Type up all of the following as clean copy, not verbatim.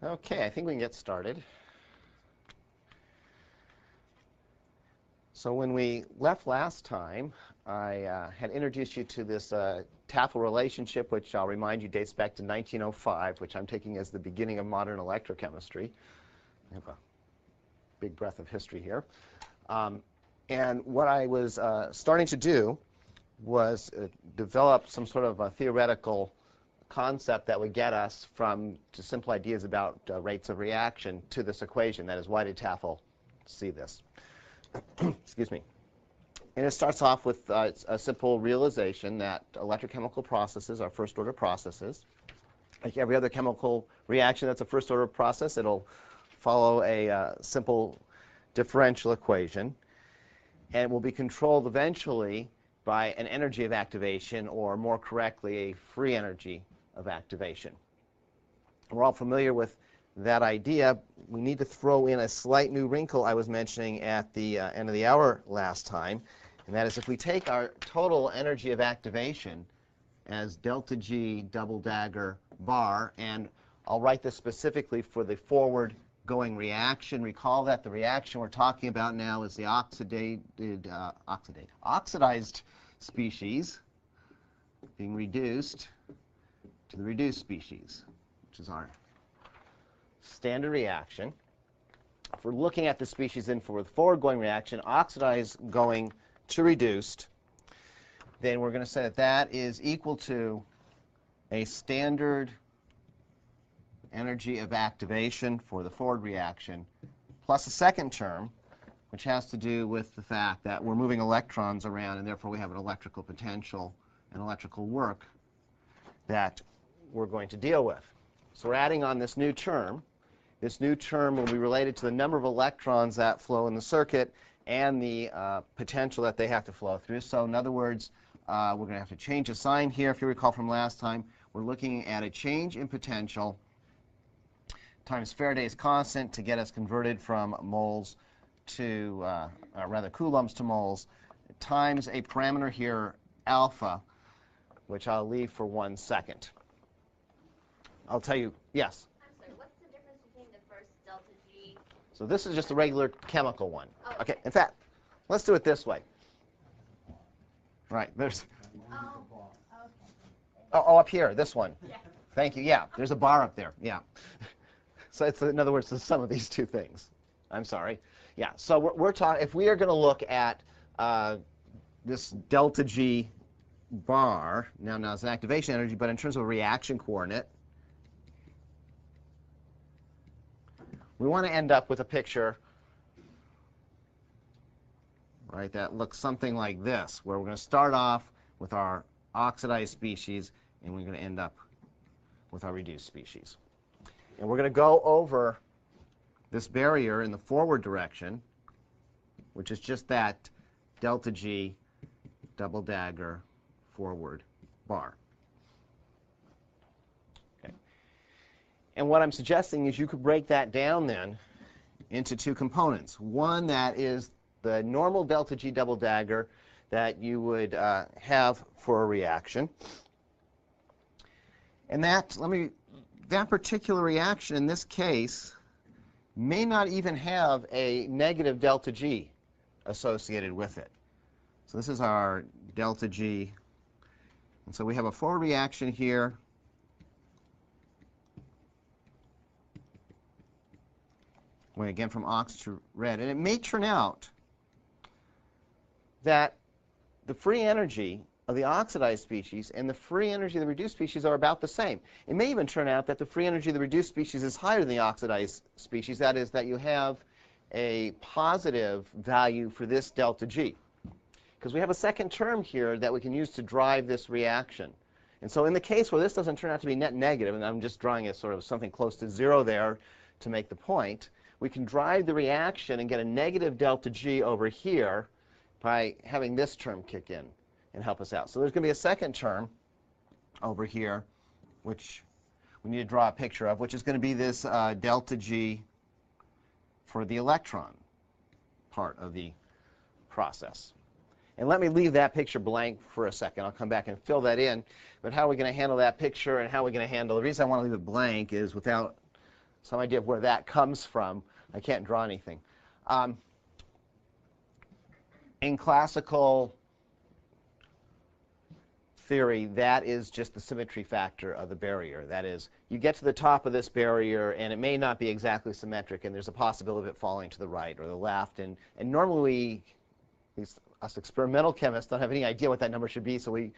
Okay, I think we can get started. So when we left last time, I had introduced you to this Tafel relationship, which I'll remind you dates back to 1905, which I'm taking as the beginning of modern electrochemistry. I have a big breath of history here. And what I was starting to do was develop some sort of a theoretical concept that would get us from just simple ideas about rates of reaction to this equation. That is, why did Tafel see this? Excuse me. And it starts off with a simple realization that electrochemical processes are first-order processes. Like every other chemical reaction that's a first-order process, it'll follow a simple differential equation, and it will be controlled eventually by an energy of activation, or more correctly, a free energy of activation. We're all familiar with that idea. We need to throw in a slight new wrinkle I was mentioning at the end of the hour last time, and that is if we take our total energy of activation as delta G double dagger bar, and I'll write this specifically for the forward-going reaction. Recall that the reaction we're talking about now is the oxidized species being reduced to the reduced species, which is our standard reaction. If we're looking at the species in for the forward-going reaction, oxidized going to reduced, then we're going to say that that is equal to a standard energy of activation for the forward reaction plus a second term, which has to do with the fact that we're moving electrons around, and therefore we have an electrical potential and electrical work that we're going to deal with. So we're adding on this new term. This new term will be related to the number of electrons that flow in the circuit and the potential that they have to flow through. So in other words, we're going to have to change a sign here. If you recall from last time, we're looking at a change in potential times Faraday's constant to get us converted from moles to, rather coulombs to moles, times a parameter here, alpha, which I'll leave for 1 second. I'll tell you, yes? I'm sorry, what's the difference between the first delta G? So this is just a regular chemical one. Oh, okay, in fact, let's do it this way. Right, there's, oh, up here, this one. Yeah. Thank you, yeah, there's a bar up there, yeah. So it's, in other words, the sum of these two things. I'm sorry. Yeah, so we're talking, if we are going to look at this delta G bar, now it's an activation energy, but in terms of a reaction coordinate, we want to end up with a picture, right, that looks something like this, where we're going to start off with our oxidized species, and we're going to end up with our reduced species. And we're going to go over this barrier in the forward direction, which is just that delta G double dagger forward bar. Okay. And what I'm suggesting is you could break that down then into two components. One that is the normal delta G double dagger that you would have for a reaction. And that, that particular reaction in this case may not even have a negative delta G associated with it. So this is our delta G. And so we have a forward reaction here. Going again from ox to red. And it may turn out that the free energy of the oxidized species and the free energy of the reduced species are about the same. It may even turn out that the free energy of the reduced species is higher than the oxidized species. That is, that you have a positive value for this delta G. Because we have a second term here that we can use to drive this reaction. And so in the case where this doesn't turn out to be net negative, and I'm just drawing a sort of something close to 0 there to make the point, we can drive the reaction and get a negative delta G over here by having this term kick in and help us out. So there's going to be a second term over here, which we need to draw a picture of, which is going to be this delta G for the electron part of the process. And let me leave that picture blank for a second. I'll come back and fill that in. But how are we going to handle that picture, and how are we going to handle, the reason I want to leave it blank is without some idea of where that comes from. I can't draw anything. In classical theory, that is just the symmetry factor of the barrier. That is, you get to the top of this barrier, and it may not be exactly symmetric, and there's a possibility of it falling to the right or the left. And normally, us experimental chemists don't have any idea what that number should be, so we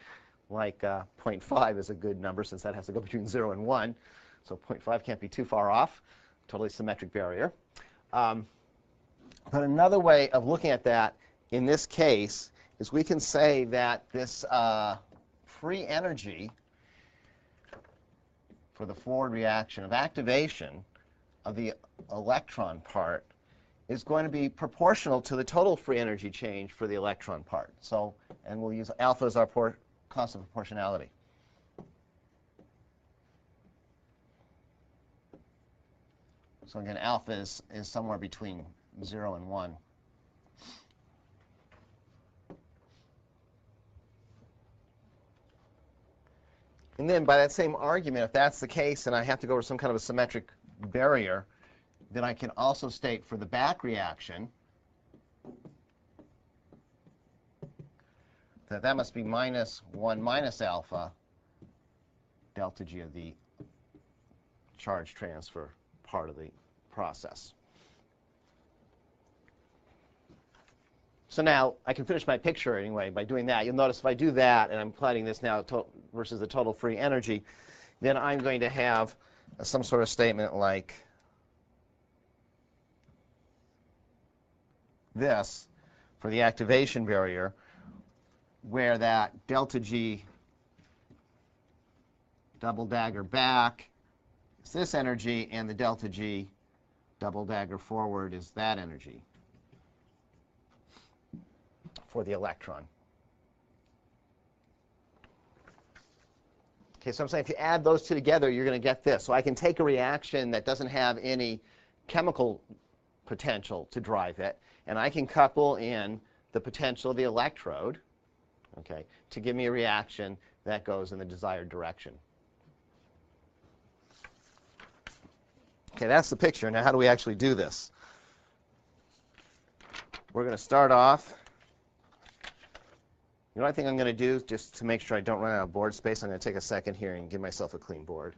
like 0.5 is a good number, since that has to go between 0 and 1. So 0.5 can't be too far off. Totally symmetric barrier. But another way of looking at that in this case is we can say that this free energy for the forward reaction of activation of the electron part is going to be proportional to the total free energy change for the electron part. So, and we'll use alpha as our constant proportionality. So again, alpha is somewhere between 0 and 1. And then by that same argument, if that's the case and I have to go over some kind of a symmetric barrier, then I can also state for the back reaction that must be minus 1 minus alpha delta G of the charge transfer part of the process. So now I can finish my picture anyway by doing that. You'll notice if I do that, and I'm plotting this now versus the total free energy, then I'm going to have some sort of statement like this for the activation barrier, where that delta G double dagger back is this energy, and the delta G double dagger forward is that energy for the electron. Okay, so I'm saying if you add those two together, you're going to get this. So I can take a reaction that doesn't have any chemical potential to drive it, and I can couple in the potential of the electrode, okay, to give me a reaction that goes in the desired direction. Okay, that's the picture. Now, how do we actually do this? We're going to start off. You know what I think I'm going to do, just to make sure I don't run out of board space? I'm going to take a second here and give myself a clean board.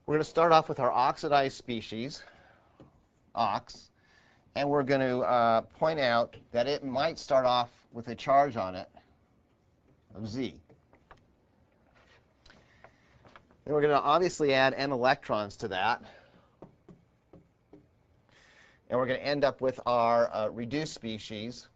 We're going to start off with our oxidized species, ox. And we're going to point out that it might start off with a charge on it of Z. Then we're going to obviously add n electrons to that. And we're going to end up with our reduced species.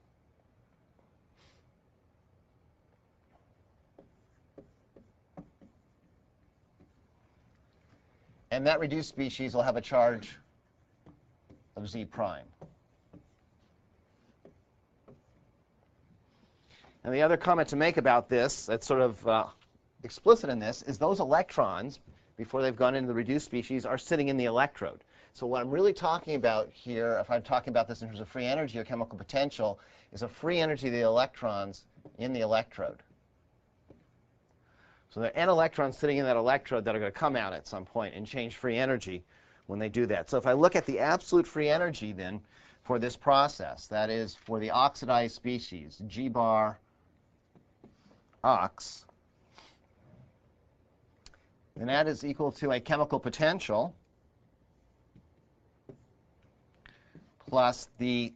And that reduced species will have a charge of Z prime. And the other comment to make about this that's sort of explicit in this is those electrons, before they've gone into the reduced species, are sitting in the electrode. So what I'm really talking about here, if I'm talking about this in terms of free energy or chemical potential, is a free energy of the electrons in the electrode. So there are n electrons sitting in that electrode that are going to come out at some point and change free energy when they do that. So if I look at the absolute free energy then for this process, that is for the oxidized species, G bar ox, then that is equal to a chemical potential plus the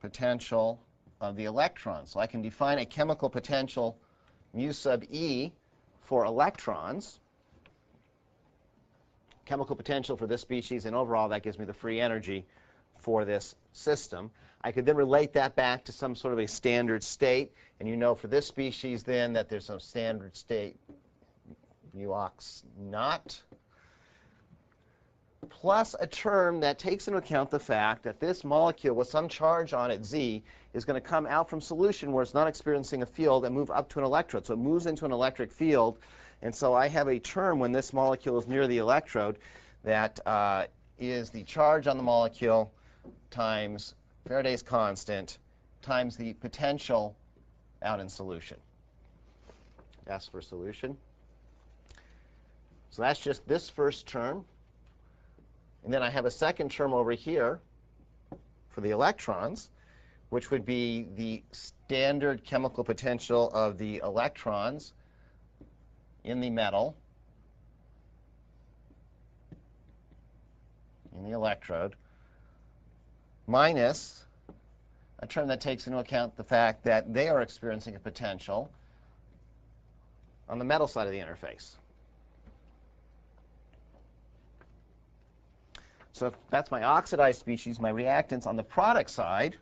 potential of the electron. So I can define a chemical potential mu sub E for electrons, chemical potential for this species, and overall that gives me the free energy for this system. I could then relate that back to some sort of a standard state, and you know for this species then that there's some standard state mu ox naught plus a term that takes into account the fact that this molecule with some charge on it, Z, is going to come out from solution where it's not experiencing a field and move up to an electrode. So it moves into an electric field And so I have a term when this molecule is near the electrode that is the charge on the molecule times Faraday's constant times the potential out in solution. S for solution. So that's just this first term. And then I have a second term over here for the electrons, which would be the standard chemical potential of the electrons in the metal, in the electrode, minus a term that takes into account the fact that they are experiencing a potential on the metal side of the interface. So that's my oxidized species, my reactants. On the product side,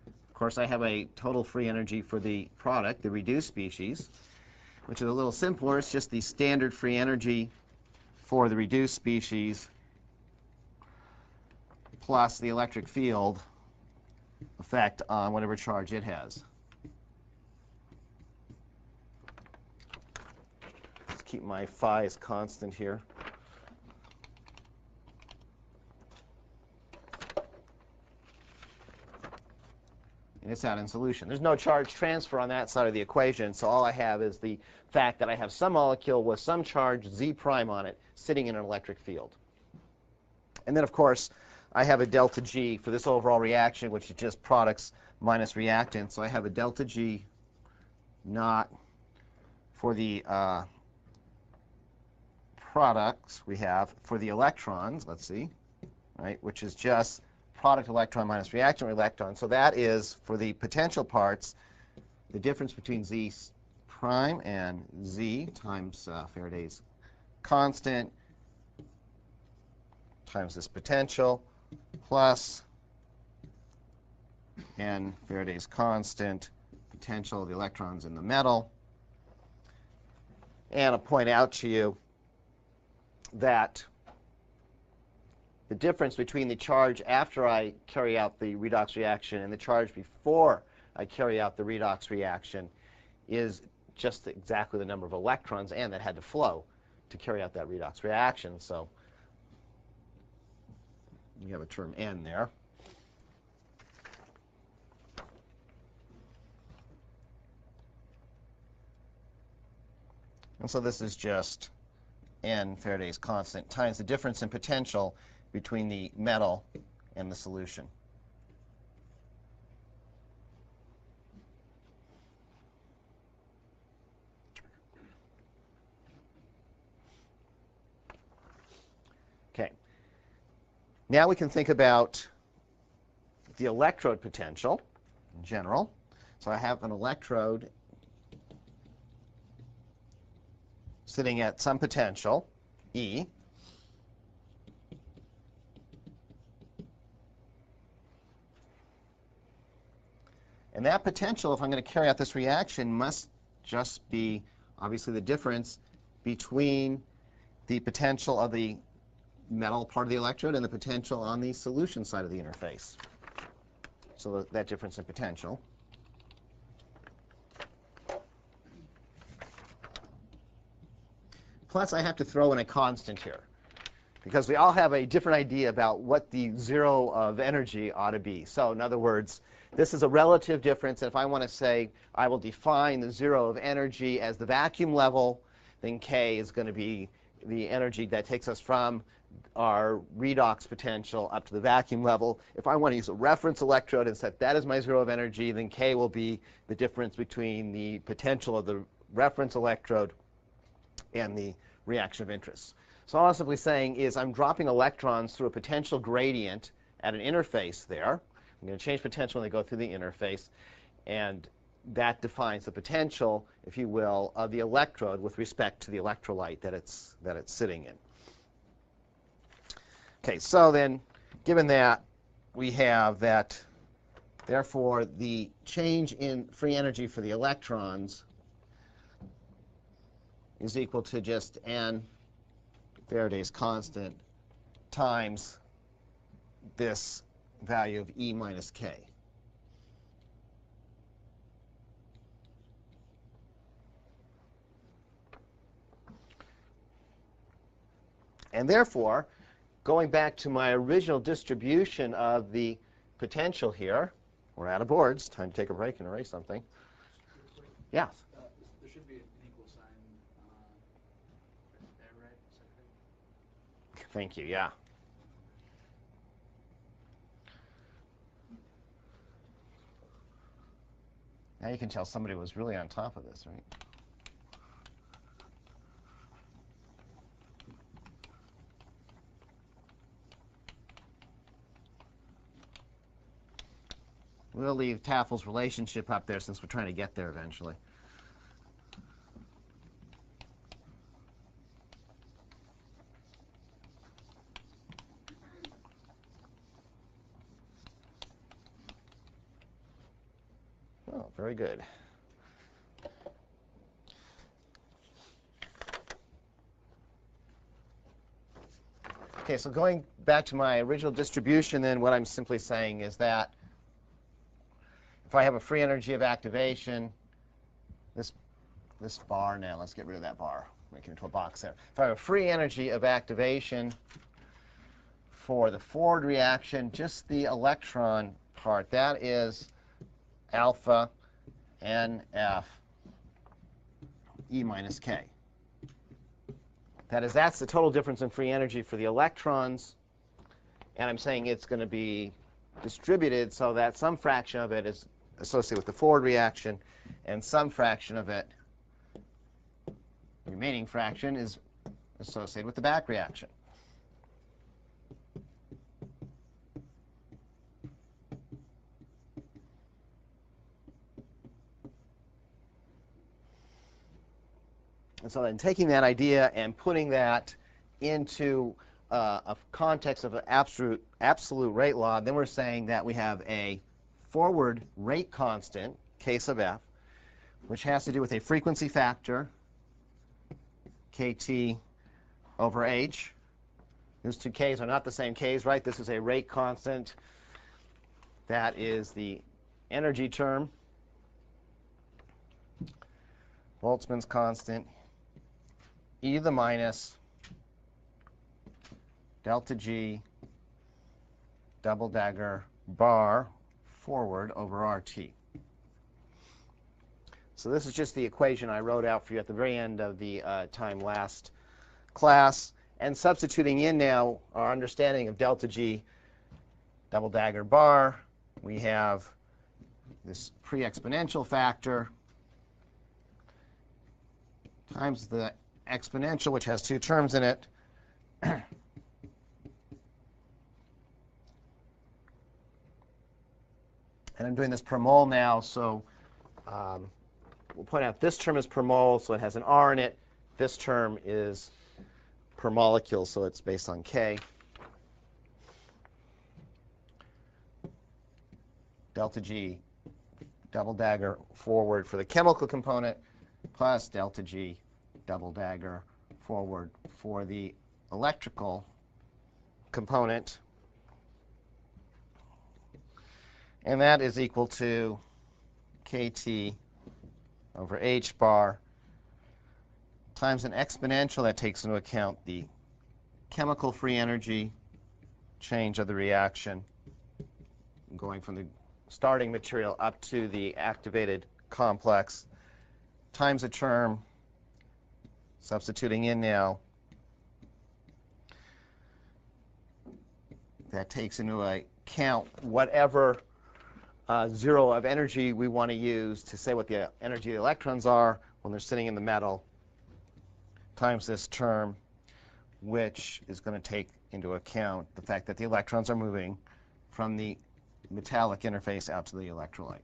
of course, I have a total free energy for the product, the reduced species, which is a little simpler. It's just the standard free energy for the reduced species plus the electric field effect on whatever charge it has. Let's keep my phi as constant here. And it's out in solution. There's no charge transfer on that side of the equation, so all I have is the fact that I have some molecule with some charge Z prime on it sitting in an electric field. And then, of course, I have a delta G for this overall reaction, which is just products minus reactants. So I have a delta G not for the products we have for the electrons, let's see, right, which is just product electron minus reactant electron. So that is, for the potential parts, the difference between Z prime and Z times Faraday's constant times this potential plus n Faraday's constant potential of the electrons in the metal. And I'll point out to you that the difference between the charge after I carry out the redox reaction and the charge before I carry out the redox reaction is just exactly the number of electrons and that had to flow to carry out that redox reaction. So we have a term n there. And so this is just n Faraday's constant times the difference in potential between the metal and the solution. Okay. Now we can think about the electrode potential in general. So I have an electrode sitting at some potential, E. And that potential, if I'm going to carry out this reaction, must just be obviously the difference between the potential of the metal part of the electrode and the potential on the solution side of the interface. So that difference in potential. Plus, I have to throw in a constant here, because we all have a different idea about what the zero of energy ought to be. So in other words, this is a relative difference. And if I want to say I will define the zero of energy as the vacuum level, then K is going to be the energy that takes us from our redox potential up to the vacuum level. If I want to use a reference electrode and set that as my zero of energy, then K will be the difference between the potential of the reference electrode and the reaction of interest. So all I'm simply saying is I'm dropping electrons through a potential gradient at an interface there. I'm going to change potential when they go through the interface, and that defines the potential, if you will, of the electrode with respect to the electrolyte that it's sitting in. Okay, so then, given that, we have that, therefore, the change in free energy for the electrons is equal to just n Faraday's constant times this value of E minus K. And therefore, going back to my original distribution of the potential here, we're out of boards. Time to take a break and erase something. Yeah. There should be an equal sign there, right? Second. Thank you. Yeah. Now you can tell somebody was really on top of this, right? We'll leave Tafel's relationship up there since we're trying to get there eventually. Oh, very good. Okay, so going back to my original distribution, then what I'm simply saying is that if I have a free energy of activation, this bar now, let's get rid of that bar, make it into a box there. If I have a free energy of activation for the forward reaction, just the electron part, that is alpha NF E minus K. That's the total difference in free energy for the electrons, and I'm saying it's going to be distributed so that some fraction of it is associated with the forward reaction, and some fraction of it, the remaining fraction, is associated with the back reaction. And so then taking that idea and putting that into a context of an absolute rate law, then we're saying that we have a forward rate constant, K sub f, which has to do with a frequency factor, KT over H. Those two Ks are not the same Ks, right? This is a rate constant. That is the energy term. Boltzmann's constant, e to the minus delta G double dagger bar forward over RT. So this is just the equation I wrote out for you at the very end of the time last class. And substituting in now our understanding of delta G double dagger bar, we have this pre-exponential factor times the exponential, which has two terms in it. And I'm doing this per mole now, so we'll point out this term is per mole, so it has an R in it. This term is per molecule, so it's based on K. Delta G double dagger forward for the chemical component plus delta G double dagger forward for the electrical component. And that is equal to KT over H bar times an exponential that takes into account the chemical free energy change of the reaction going from the starting material up to the activated complex times a term, substituting in now, that takes into account whatever zero of energy we want to use to say what the energy of the electrons are when they're sitting in the metal, times this term, which is going to take into account the fact that the electrons are moving from the metallic interface out to the electrolyte.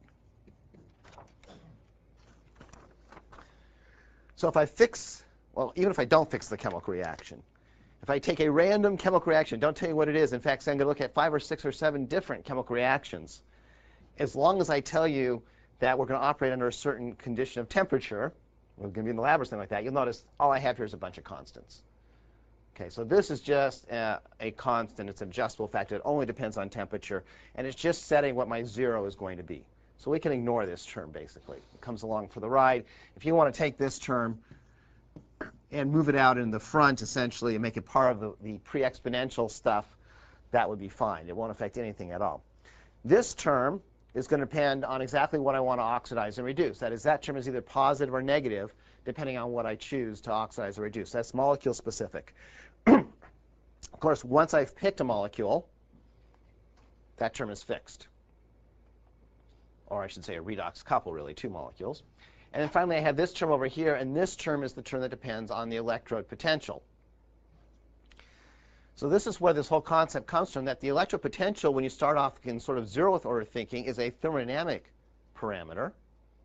So if I fix, well, even if I don't fix the chemical reaction, if I take a random chemical reaction, don't tell you what it is, in fact, say I'm going to look at 5 or 6 or 7 different chemical reactions, as long as I tell you that we're going to operate under a certain condition of temperature, we're going to be in the lab or something like that, you'll notice all I have here is a bunch of constants. Okay, so this is just a constant. It's an adjustable factor. It only depends on temperature, and it's just setting what my zero is going to be. So we can ignore this term, basically. It comes along for the ride. If you want to take this term and move it out in the front, essentially, and make it part of the pre-exponential stuff, that would be fine. It won't affect anything at all. This term is going to depend on exactly what I want to oxidize and reduce. That is, that term is either positive or negative, depending on what I choose to oxidize or reduce. That's molecule specific. Of course, once I've picked a molecule, that term is fixed. Or I should say a redox couple, really, two molecules. And then finally, I have this term over here, and this term is the term that depends on the electrode potential. So this is where this whole concept comes from, that the electrode potential, when you start off in sort of zeroth order thinking, is a thermodynamic parameter.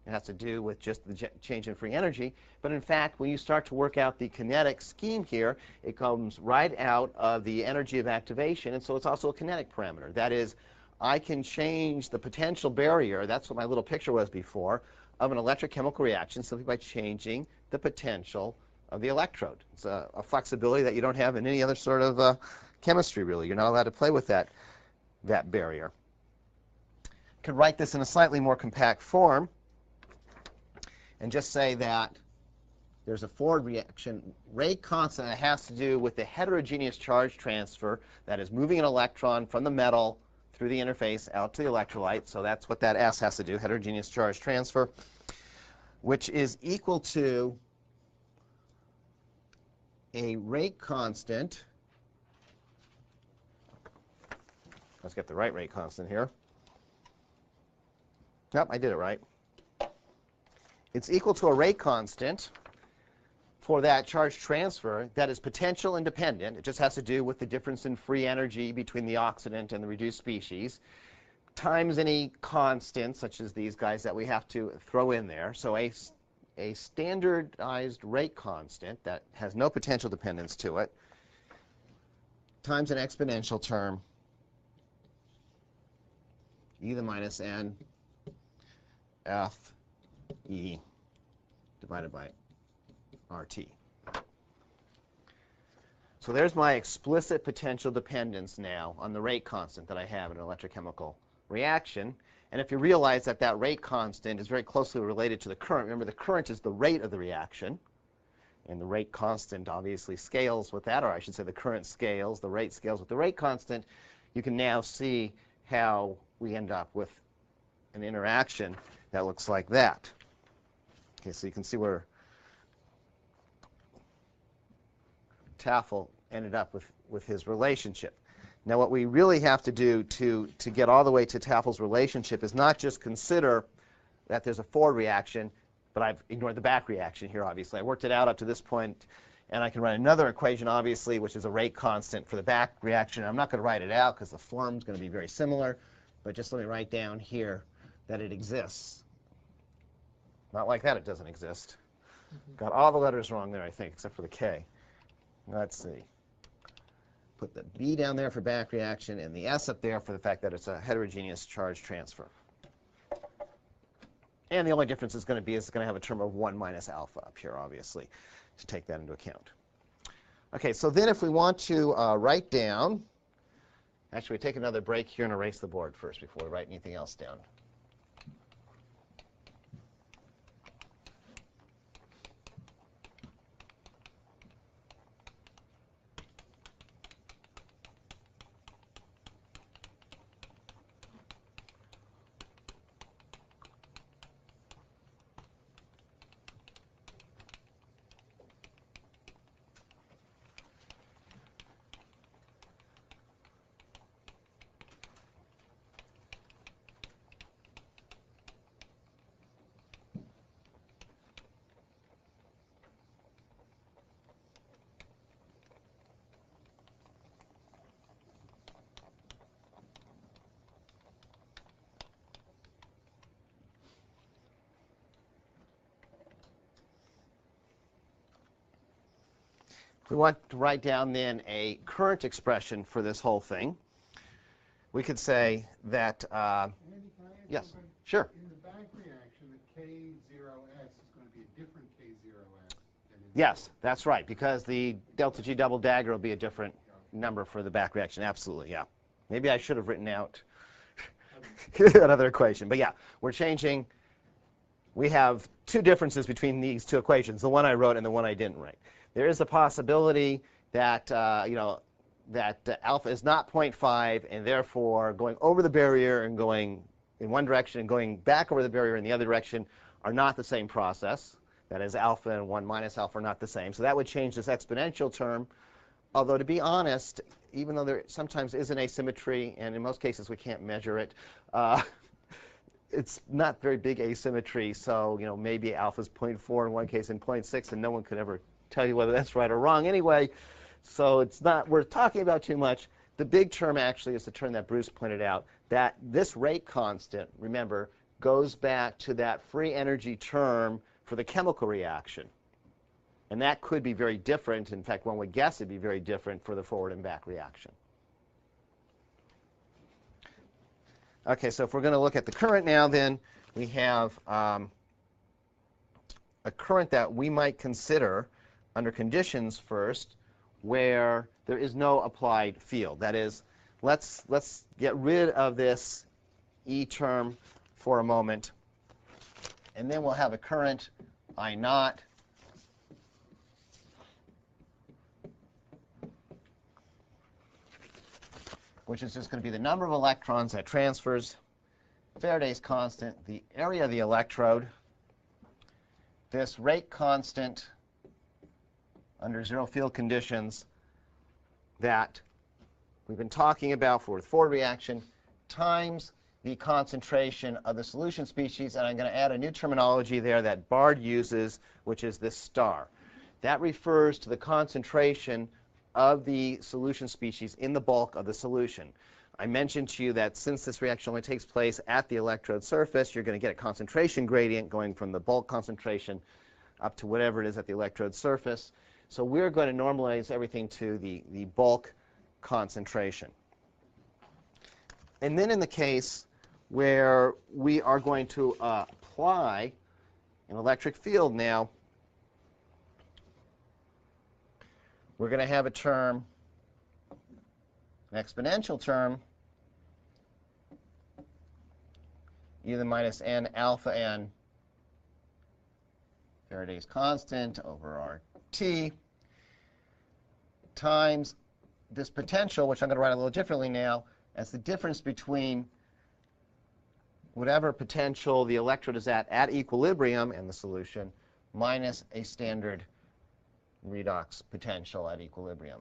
It has to do with just the change in free energy. But in fact, when you start to work out the kinetic scheme here, it comes right out of the energy of activation, and so it's also a kinetic parameter. That is, I can change the potential barrier, that's what my little picture was before, of an electrochemical reaction simply by changing the potential of the electrode. It's a flexibility that you don't have in any other sort of chemistry, really. You're not allowed to play with that barrier. I could write this in a slightly more compact form and just say that there's a forward reaction rate constant that has to do with the heterogeneous charge transfer, that is moving an electron from the metal through the interface out to the electrolyte. So that's what that S has to do, heterogeneous charge transfer, which is equal to a rate constant. Let's get the right rate constant here. Yep, I did it right. It's equal to a rate constant for that charge transfer that is potential independent. It just has to do with the difference in free energy between the oxidant and the reduced species, times any constant, such as these guys that we have to throw in there. So a standardized rate constant that has no potential dependence to it, times an exponential term, e to the minus n f e divided by RT. So there's my explicit potential dependence now on the rate constant that I have in an electrochemical reaction. And if you realize that that rate constant is very closely related to the current, remember the current is the rate of the reaction, and the rate constant obviously scales with that, or I should say the current scales, the rate scales with the rate constant, you can now see how we end up with an interaction that looks like that. Okay, so you can see where Tafel ended up with his relationship. Now, what we really have to do to get all the way to Tafel's relationship is not just consider that there's a forward reaction, but I've ignored the back reaction here, obviously. I worked it out up to this point, and I can write another equation, obviously, which is a rate constant for the back reaction. I'm not going to write it out because the form's going to be very similar, but just let me write down here that it exists. Not like that it doesn't exist. Got all the letters wrong there, I think, except for the K. Let's see. Put the B down there for back reaction and the S up there for the fact that it's a heterogeneous charge transfer. And the only difference is going to be it's going to have a term of 1 minus alpha up here, obviously, to take that into account. Okay, so then if we want to write down, actually, we take another break here and erase the board first before we write anything else down. If we want to write down then a current expression for this whole thing, we could say that, Andy, can I ask yes, something? sure. In the back reaction, the K0S is going to be a different K0S than in Yes, that's right, because the delta G double dagger will be a different number for the back reaction. Absolutely, yeah. Maybe I should have written out another equation. But yeah, we're changing we have two differences between these two equations, the one I wrote and the one I didn't write. There is a possibility that, that alpha is not 0.5, and therefore going over the barrier and going in one direction and going back over the barrier in the other direction are not the same process. That is, alpha and 1 minus alpha are not the same. So that would change this exponential term. Although, to be honest, even though there sometimes is an asymmetry, and in most cases we can't measure it, it's not very big asymmetry. So maybe alpha is 0.4 in one case and 0.6, and no one could ever tell you whether that's right or wrong anyway. So it's not worth talking about too much. The big term actually is the term that Bruce pointed out, that this rate constant, remember, goes back to that free energy term for the chemical reaction. And that could be very different. In fact, one would guess it'd be very different for the forward and back reaction. Okay, so if we're going to look at the current now, then we have a current that we might consider under conditions first where there is no applied field. That is, let's get rid of this E term for a moment, and then we'll have a current I naught which is just going to be the number of electrons that transfers, Faraday's constant, the area of the electrode, this rate constant under zero field conditions that we've been talking about for the forward reaction, times the concentration of the solution species. And I'm going to add a new terminology there that Bard uses, which is this star. That refers to the concentration of the solution species in the bulk of the solution. I mentioned to you that since this reaction only takes place at the electrode surface, you're going to get a concentration gradient going from the bulk concentration up to whatever it is at the electrode surface. So we're going to normalize everything to the bulk concentration. And then in the case where we are going to apply an electric field now, we're going to have a term, an exponential term, e to the minus n alpha n Faraday's constant over RT times this potential, which I'm going to write a little differently now, as the difference between whatever potential the electrode is at equilibrium and the solution minus a standard redox potential at equilibrium.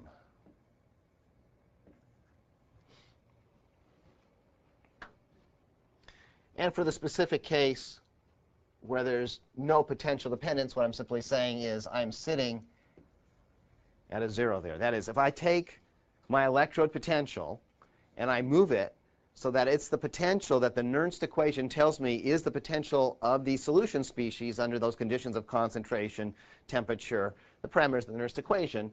And for the specific case where there's no potential dependence, what I'm simply saying is I'm sitting at a zero there. That is, if I take my electrode potential and I move it so that it's the potential that the Nernst equation tells me is the potential of the solution species under those conditions of concentration, temperature, the parameters of the Nernst equation,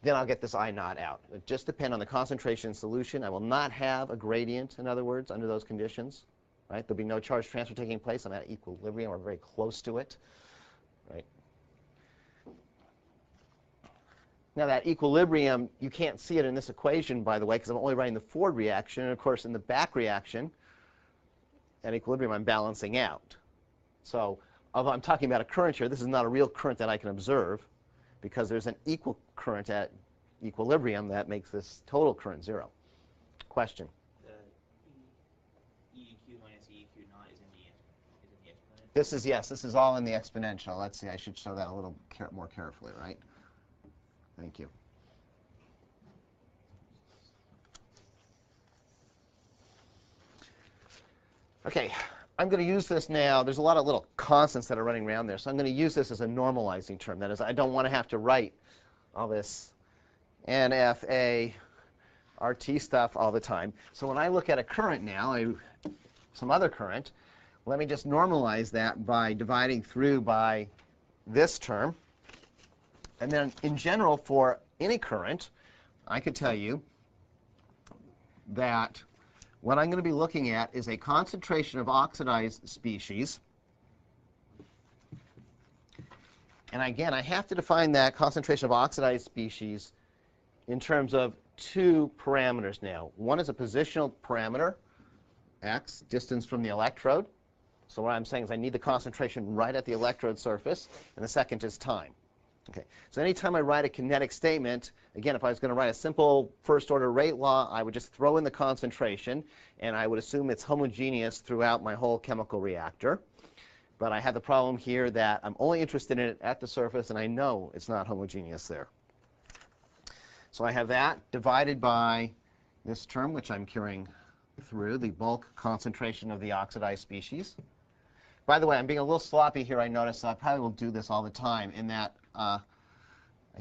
then I'll get this I naught out. It just depends on the concentration in solution. I will not have a gradient, in other words, under those conditions. Right? There'll be no charge transfer taking place. I'm at equilibrium or very close to it. Right? Now that equilibrium, you can't see it in this equation, by the way, because I'm only writing the forward reaction. And of course, in the back reaction, at equilibrium, I'm balancing out. So although I'm talking about a current here, this is not a real current that I can observe, because there's an equal current at equilibrium that makes this total current zero. Question? The EEQ minus EEQ naught is in the exponent? This is, yes, this is all in the exponential. Let's see, I should show that a little more carefully, right? Thank you. Okay, I'm going to use this now. There's a lot of little constants that are running around there, so I'm going to use this as a normalizing term. That is, I don't want to have to write all this NFA RT stuff all the time. So when I look at a current now, some other current, let me just normalize that by dividing through by this term. And then in general, for any current, I could tell you that what I'm going to be looking at is a concentration of oxidized species. And again, I have to define that concentration of oxidized species in terms of two parameters now. One is a positional parameter, x, distance from the electrode. So what I'm saying is I need the concentration right at the electrode surface, and the second is time. Okay. So anytime I write a kinetic statement, again, if I was going to write a simple first-order rate law, I would just throw in the concentration, and I would assume it's homogeneous throughout my whole chemical reactor. But I have the problem here that I'm only interested in it at the surface, and I know it's not homogeneous there. So I have that divided by this term, which I'm carrying through, the bulk concentration of the oxidized species. By the way, I'm being a little sloppy here, I notice. I probably will do this all the time, in that I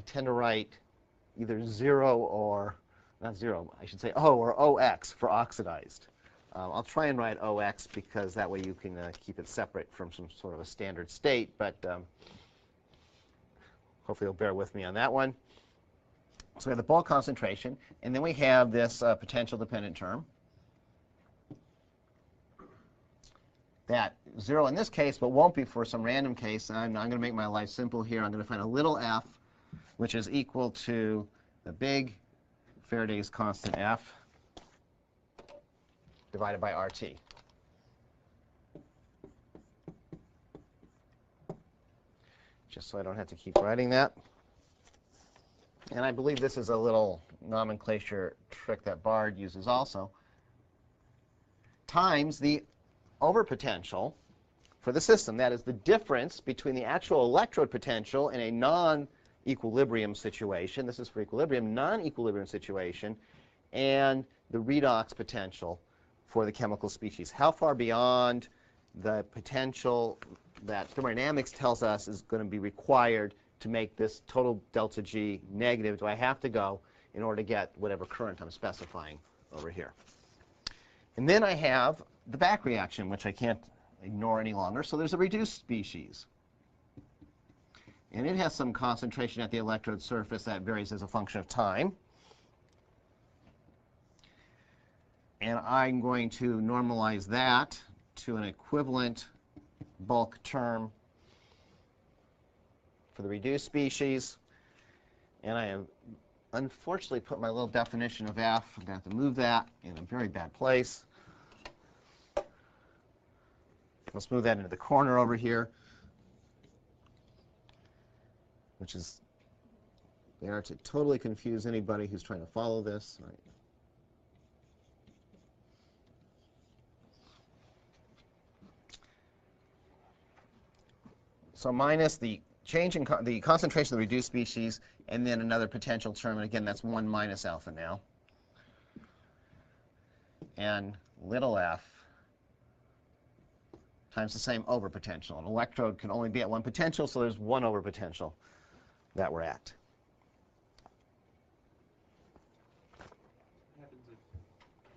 tend to write either 0 or, not 0, I should say O or OX for oxidized. I'll try and write OX because that way you can keep it separate from some sort of a standard state, but hopefully you'll bear with me on that one. So we have the bulk concentration, and then we have this potential dependent term. That 0 in this case, but won't be for some random case. I'm going to make my life simple here. I'm going to find a little f, which is equal to the big Faraday's constant F divided by RT. Just so I don't have to keep writing that. And I believe this is a little nomenclature trick that Bard uses also, times the overpotential for the system. That is the difference between the actual electrode potential in a non-equilibrium situation. This is for equilibrium, non-equilibrium situation, and the redox potential for the chemical species. How far beyond the potential that thermodynamics tells us is going to be required to make this total delta G negative do I have to go in order to get whatever current I'm specifying over here? And then I have the back reaction, which I can't ignore any longer. So there's a reduced species. And it has some concentration at the electrode surface that varies as a function of time. And I'm going to normalize that to an equivalent bulk term for the reduced species. And I have unfortunately put my little definition of F. I'm going to have to move that in a very bad place. Let's move that into the corner over here, which is there to totally confuse anybody who's trying to follow this. Right. So minus the change in the concentration of the reduced species, and then another potential term, and again, that's 1 minus alpha now. And little f times the same over potential. An electrode can only be at one potential, so there's one over potential that we're at. What happens if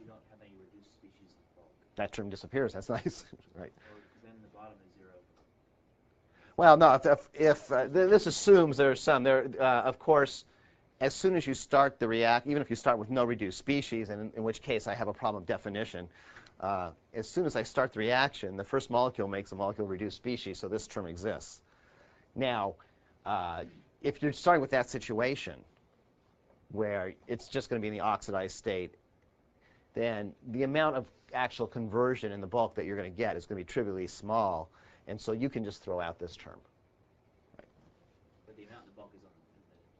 you don't have any reduced species in bulk? That term disappears. That's nice, right? Or then the bottom is 0. Well, no. If this assumes there's some there, of course, as soon as you start the react, even if you start with no reduced species, and in which case I have a problem of definition. As soon as I start the reaction, the first molecule makes a molecule of reduced species, so this term exists. Now, if you're starting with that situation where it's just going to be in the oxidized state, then the amount of actual conversion in the bulk that you're going to get is going to be trivially small, and so you can just throw out this term. Right. But the amount in the bulk is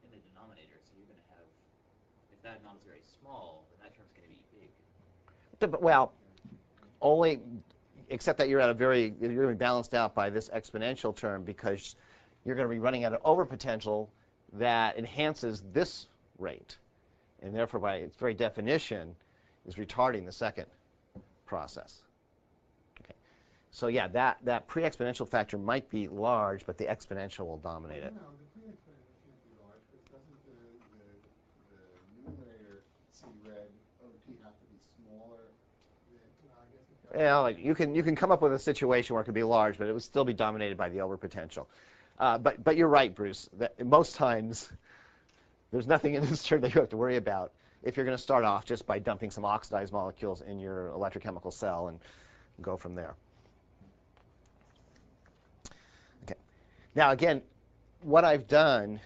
in the denominator, so you're going to have, if that amount is very small, then that term's going to be big. Well, only, except that you're at a you're going to be balanced out by this exponential term because you're going to be running at an overpotential that enhances this rate, and therefore, by its very definition, is retarding the second process. Okay. So yeah, that pre-exponential factor might be large, but the exponential will dominate it. No, the pre-exponential can't be large, because doesn't the numerator C red OT have to be smaller? Yeah, like you can come up with a situation where it could be large, but it would still be dominated by the overpotential. But you're right, Bruce. That most times there's nothing in this term that you have to worry about if you're going to start off just by dumping some oxidized molecules in your electrochemical cell and go from there. Okay. Now again, what I've done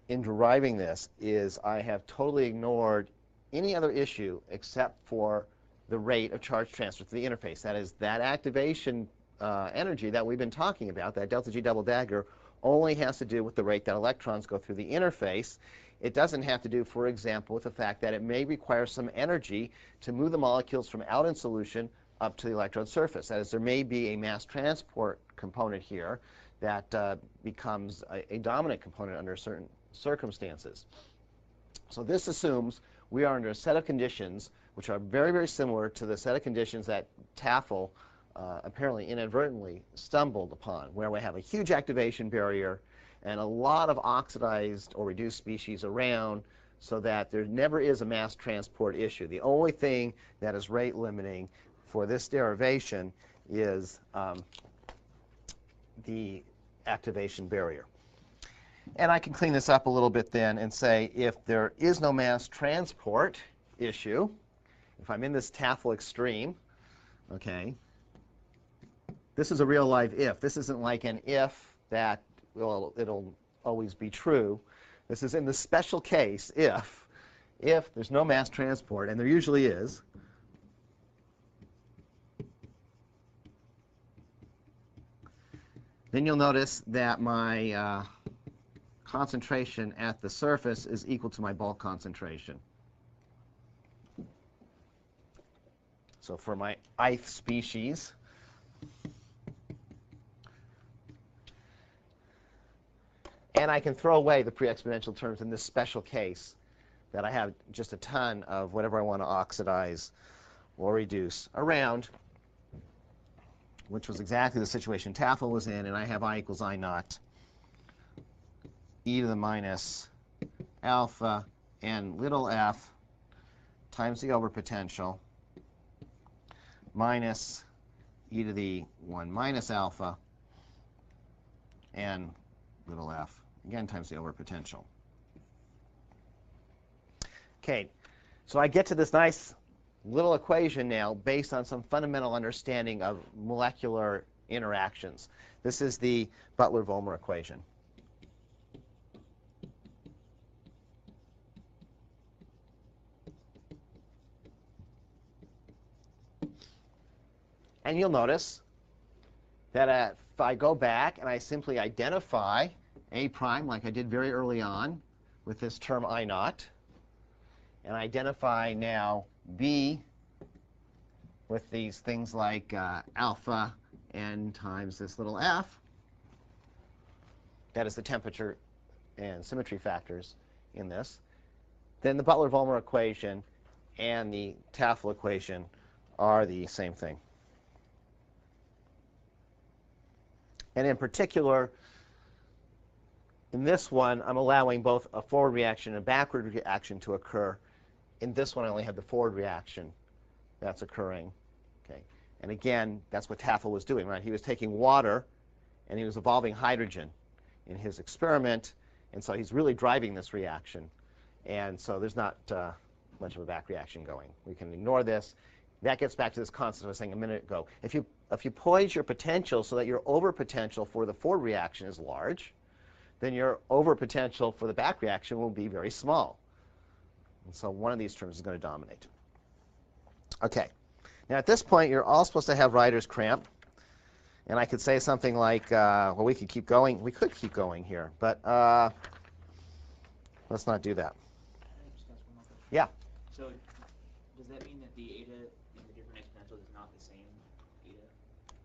in deriving this is I have totally ignored any other issue except for the rate of charge transfer to the interface. That is, that activation energy that we've been talking about, that delta G double dagger, only has to do with the rate that electrons go through the interface. It doesn't have to do, for example, with the fact that it may require some energy to move the molecules from out in solution up to the electrode surface. That is, there may be a mass transport component here that becomes a dominant component under certain circumstances. So this assumes we are under a set of conditions which are very, very similar to the set of conditions that Tafel apparently inadvertently stumbled upon, where we have a huge activation barrier and a lot of oxidized or reduced species around, so that there never is a mass transport issue. The only thing that is rate limiting for this derivation is the activation barrier. And I can clean this up a little bit then and say, if there is no mass transport issue, if I'm in this Tafel extreme, okay, this is a real live if. This isn't like an if that, well, it'll always be true. This is in the special case, if there's no mass transport, and there usually is, then you'll notice that my concentration at the surface is equal to my bulk concentration. So for my ith species, and I can throw away the pre-exponential terms in this special case that I have just a ton of whatever I want to oxidize or reduce around, which was exactly the situation Tafel was in, and I have I equals I naught e to the minus alpha n little f times the overpotential minus e to the 1 minus alpha n little f, again times the overpotential. Okay, so I get to this nice little equation now based on some fundamental understanding of molecular interactions. This is the Butler Volmer equation. And you'll notice that if I go back and I simply identify A prime, like I did very early on with this term I naught, and I identify now B with these things like alpha n times this little f, that is the temperature and symmetry factors in this, then the Butler-Volmer equation and the Tafel equation are the same thing. And in particular, in this one, I'm allowing both a forward reaction and a backward reaction to occur. In this one, I only have the forward reaction that's occurring. Okay. And again, that's what Tafel was doing, right? He was taking water, and he was evolving hydrogen in his experiment, and so he's really driving this reaction. And so there's not much of a back reaction going. We can ignore this. That gets back to this concept I was saying a minute ago. If you poise your potential so that your over potential for the forward reaction is large, then your over potential for the back reaction will be very small. And so one of these terms is going to dominate. Okay. Now at this point, you're all supposed to have writer's cramp. And I could say something like, well, we could keep going. We could keep going here, but let's not do that. Can I just ask one more question? Yeah. So does that mean that the eta in the different exponentials is not the same eta?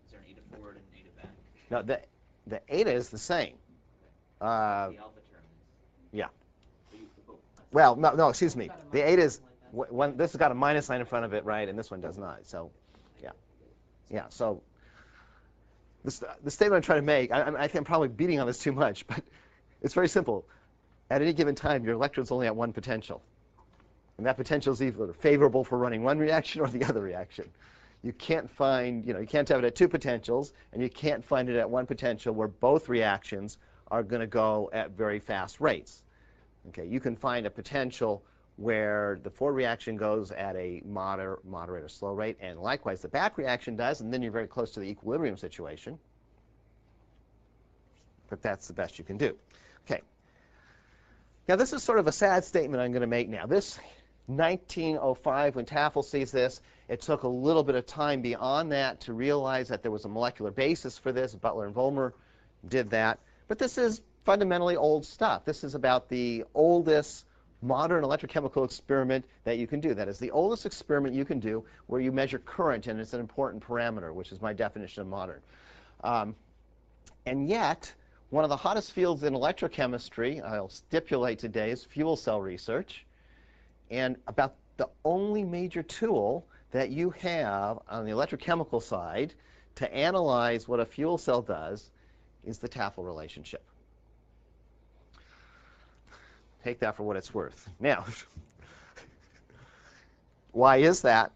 Is there an eta forward and an eta back? No, the eta is the same. The alpha term is. Yeah. So Well, no, excuse me. The eta is, this has got a minus sign in front of it, right, and this one does not. So, yeah. Yeah, so the statement I'm trying to make, I think I'm probably beating on this too much, but it's very simple. At any given time, your electron's only at one potential. And that potential is either favorable for running one reaction or the other reaction. You can't find, you can't have it at two potentials, and you can't find it at one potential where both reactions are going to go at very fast rates. Okay, you can find a potential where the forward reaction goes at a moderate or slow rate, and likewise the back reaction does, and then you're very close to the equilibrium situation. But that's the best you can do. Okay. Now this is sort of a sad statement I'm going to make now. This 1905, when Tafel sees this, It took a little bit of time beyond that to realize that there was a molecular basis for this. Butler and Volmer did that. But this is fundamentally old stuff. This is about the oldest modern electrochemical experiment that you can do. That is the oldest experiment you can do where you measure current, and it's an important parameter, which is my definition of modern. And yet, one of the hottest fields in electrochemistry, I'll stipulate today, is fuel cell research. And about the only major tool that you have on the electrochemical side to analyze what a fuel cell does is the Tafel relationship. Take that for what it's worth. Now, why is that?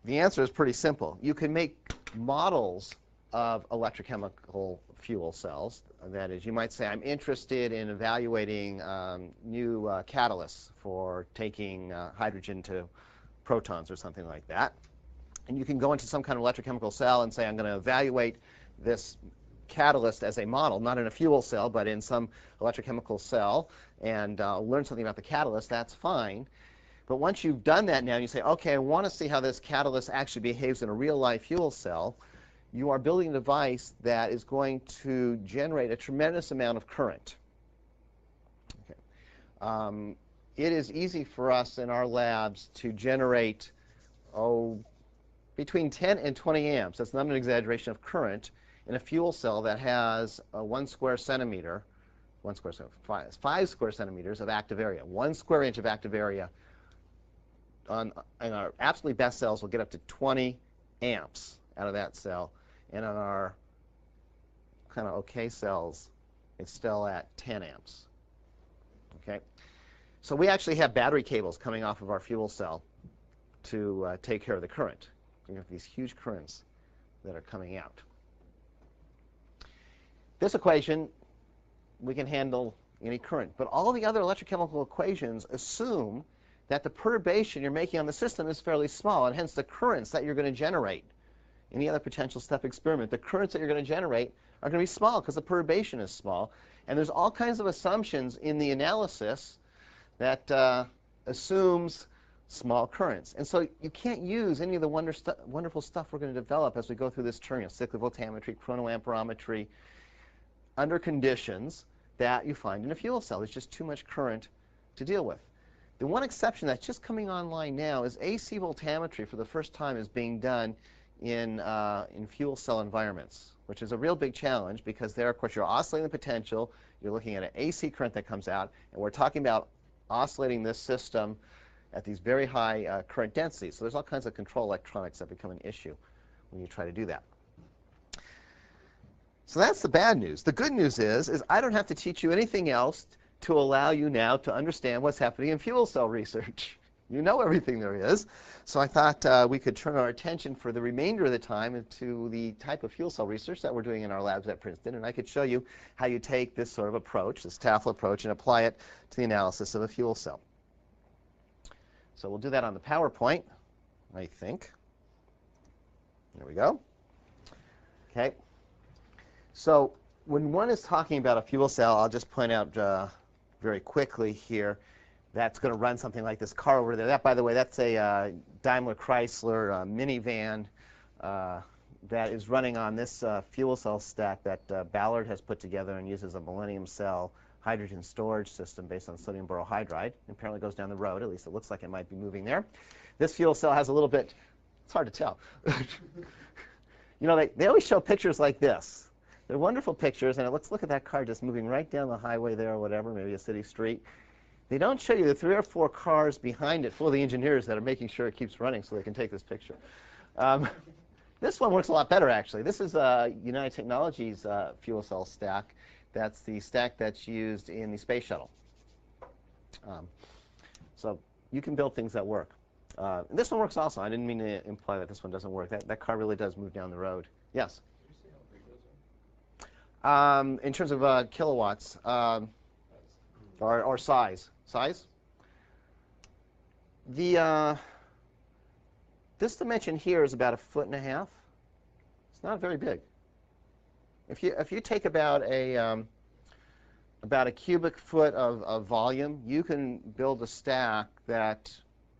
The answer is pretty simple. You can make models of electrochemical fuel cells. That is, you might say, I'm interested in evaluating new catalysts for taking hydrogen to protons or something like that. And you can go into some kind of electrochemical cell and say, I'm going to evaluate this catalyst as a model, not in a fuel cell, but in some electrochemical cell, and learn something about the catalyst. That's fine. But once you've done that now, and you say, OK, I want to see how this catalyst actually behaves in a real-life fuel cell, you are building a device that is going to generate a tremendous amount of current. Okay. It is easy for us in our labs to generate, between 10 and 20 amps. That's not an exaggeration of current in a fuel cell that has 1 square centimeter, 5 square centimeters of active area. 1 square inch of active area in our absolutely best cells will get up to 20 amps out of that cell. And on our kind of okay cells, it's still at 10 amps. Okay? So we actually have battery cables coming off of our fuel cell to take care of the current. We have these huge currents that are coming out. This equation, we can handle any current. But all the other electrochemical equations assume that the perturbation you're making on the system is fairly small, and hence the currents that you're going to generate. Any other potential step experiment, the currents that you're going to generate are going to be small because the perturbation is small. And there's all kinds of assumptions in the analysis that assumes small currents. And so you can't use any of the wonderful stuff we're going to develop as we go through this journey of cyclic voltammetry, chronoamperometry, under conditions that you find in a fuel cell. There's just too much current to deal with. The one exception that's just coming online now is AC voltammetry for the first time is being done in fuel cell environments, which is a real big challenge because there, of course, you're oscillating the potential. You're looking at an AC current that comes out, and we're talking about oscillating this system at these very high current densities. So there's all kinds of control electronics that become an issue when you try to do that. So that's the bad news. The good news is I don't have to teach you anything else to allow you now to understand what's happening in fuel cell research. You know everything there is. So I thought we could turn our attention for the remainder of the time into the type of fuel cell research that we're doing in our labs at Princeton. And I could show you how you take this sort of approach, this Tafel approach, and apply it to the analysis of a fuel cell. So we'll do that on the PowerPoint, I think. There we go. OK. So when one is talking about a fuel cell, I'll just point out very quickly here, that's going to run something like this car over there. That, by the way, that's a Daimler Chrysler minivan that is running on this fuel cell stack that Ballard has put together and uses a Millennium Cell hydrogen storage system based on sodium borohydride. It apparently goes down the road. At least it looks like it might be moving there. This fuel cell has a little bit, it's hard to tell. You know, they always show pictures like this. They're wonderful pictures, and let's look at that car just moving right down the highway there or whatever, maybe a city street. They don't show you the 3 or 4 cars behind it full of the engineers that are making sure it keeps running so they can take this picture. This one works a lot better, actually. This is United Technologies fuel cell stack. That's the stack that's used in the space shuttle. So you can build things that work. This one works also. I didn't mean to imply that this one doesn't work. That car really does move down the road. Yes? Did you say how big those are? In terms of kilowatts or size. Size? This dimension here is about 1.5 feet. It's not very big. If you take about a cubic foot of volume, you can build a stack that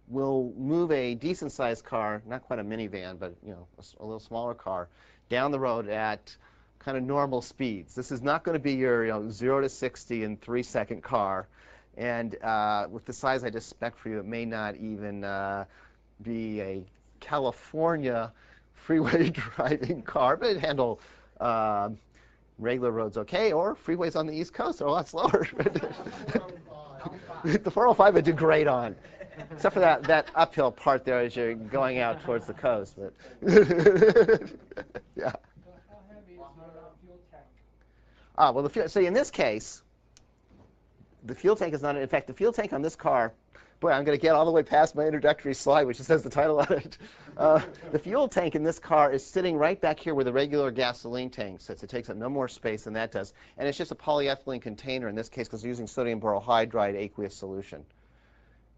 will move a decent-sized car, not quite a minivan, but a little smaller car, down the road at kind of normal speeds. This is not going to be your 0 to 60 in 3-second car. And with the size I just spec for you, it may not even be a California freeway driving car, but it handle regular roads okay, or freeways on the East Coast are a lot slower. The 405 would do great on, except for that uphill part there as you're going out towards the coast. But yeah. How heavy is your fuel tank? Well, so in this case, the fuel tank is not. In fact, the fuel tank on this car. Boy, I'm going to get all the way past my introductory slide, which says the title on it. The fuel tank in this car is sitting right back here where the regular gasoline tank sits. It takes up no more space than that does. And it's just a polyethylene container in this case because we're using sodium borohydride aqueous solution.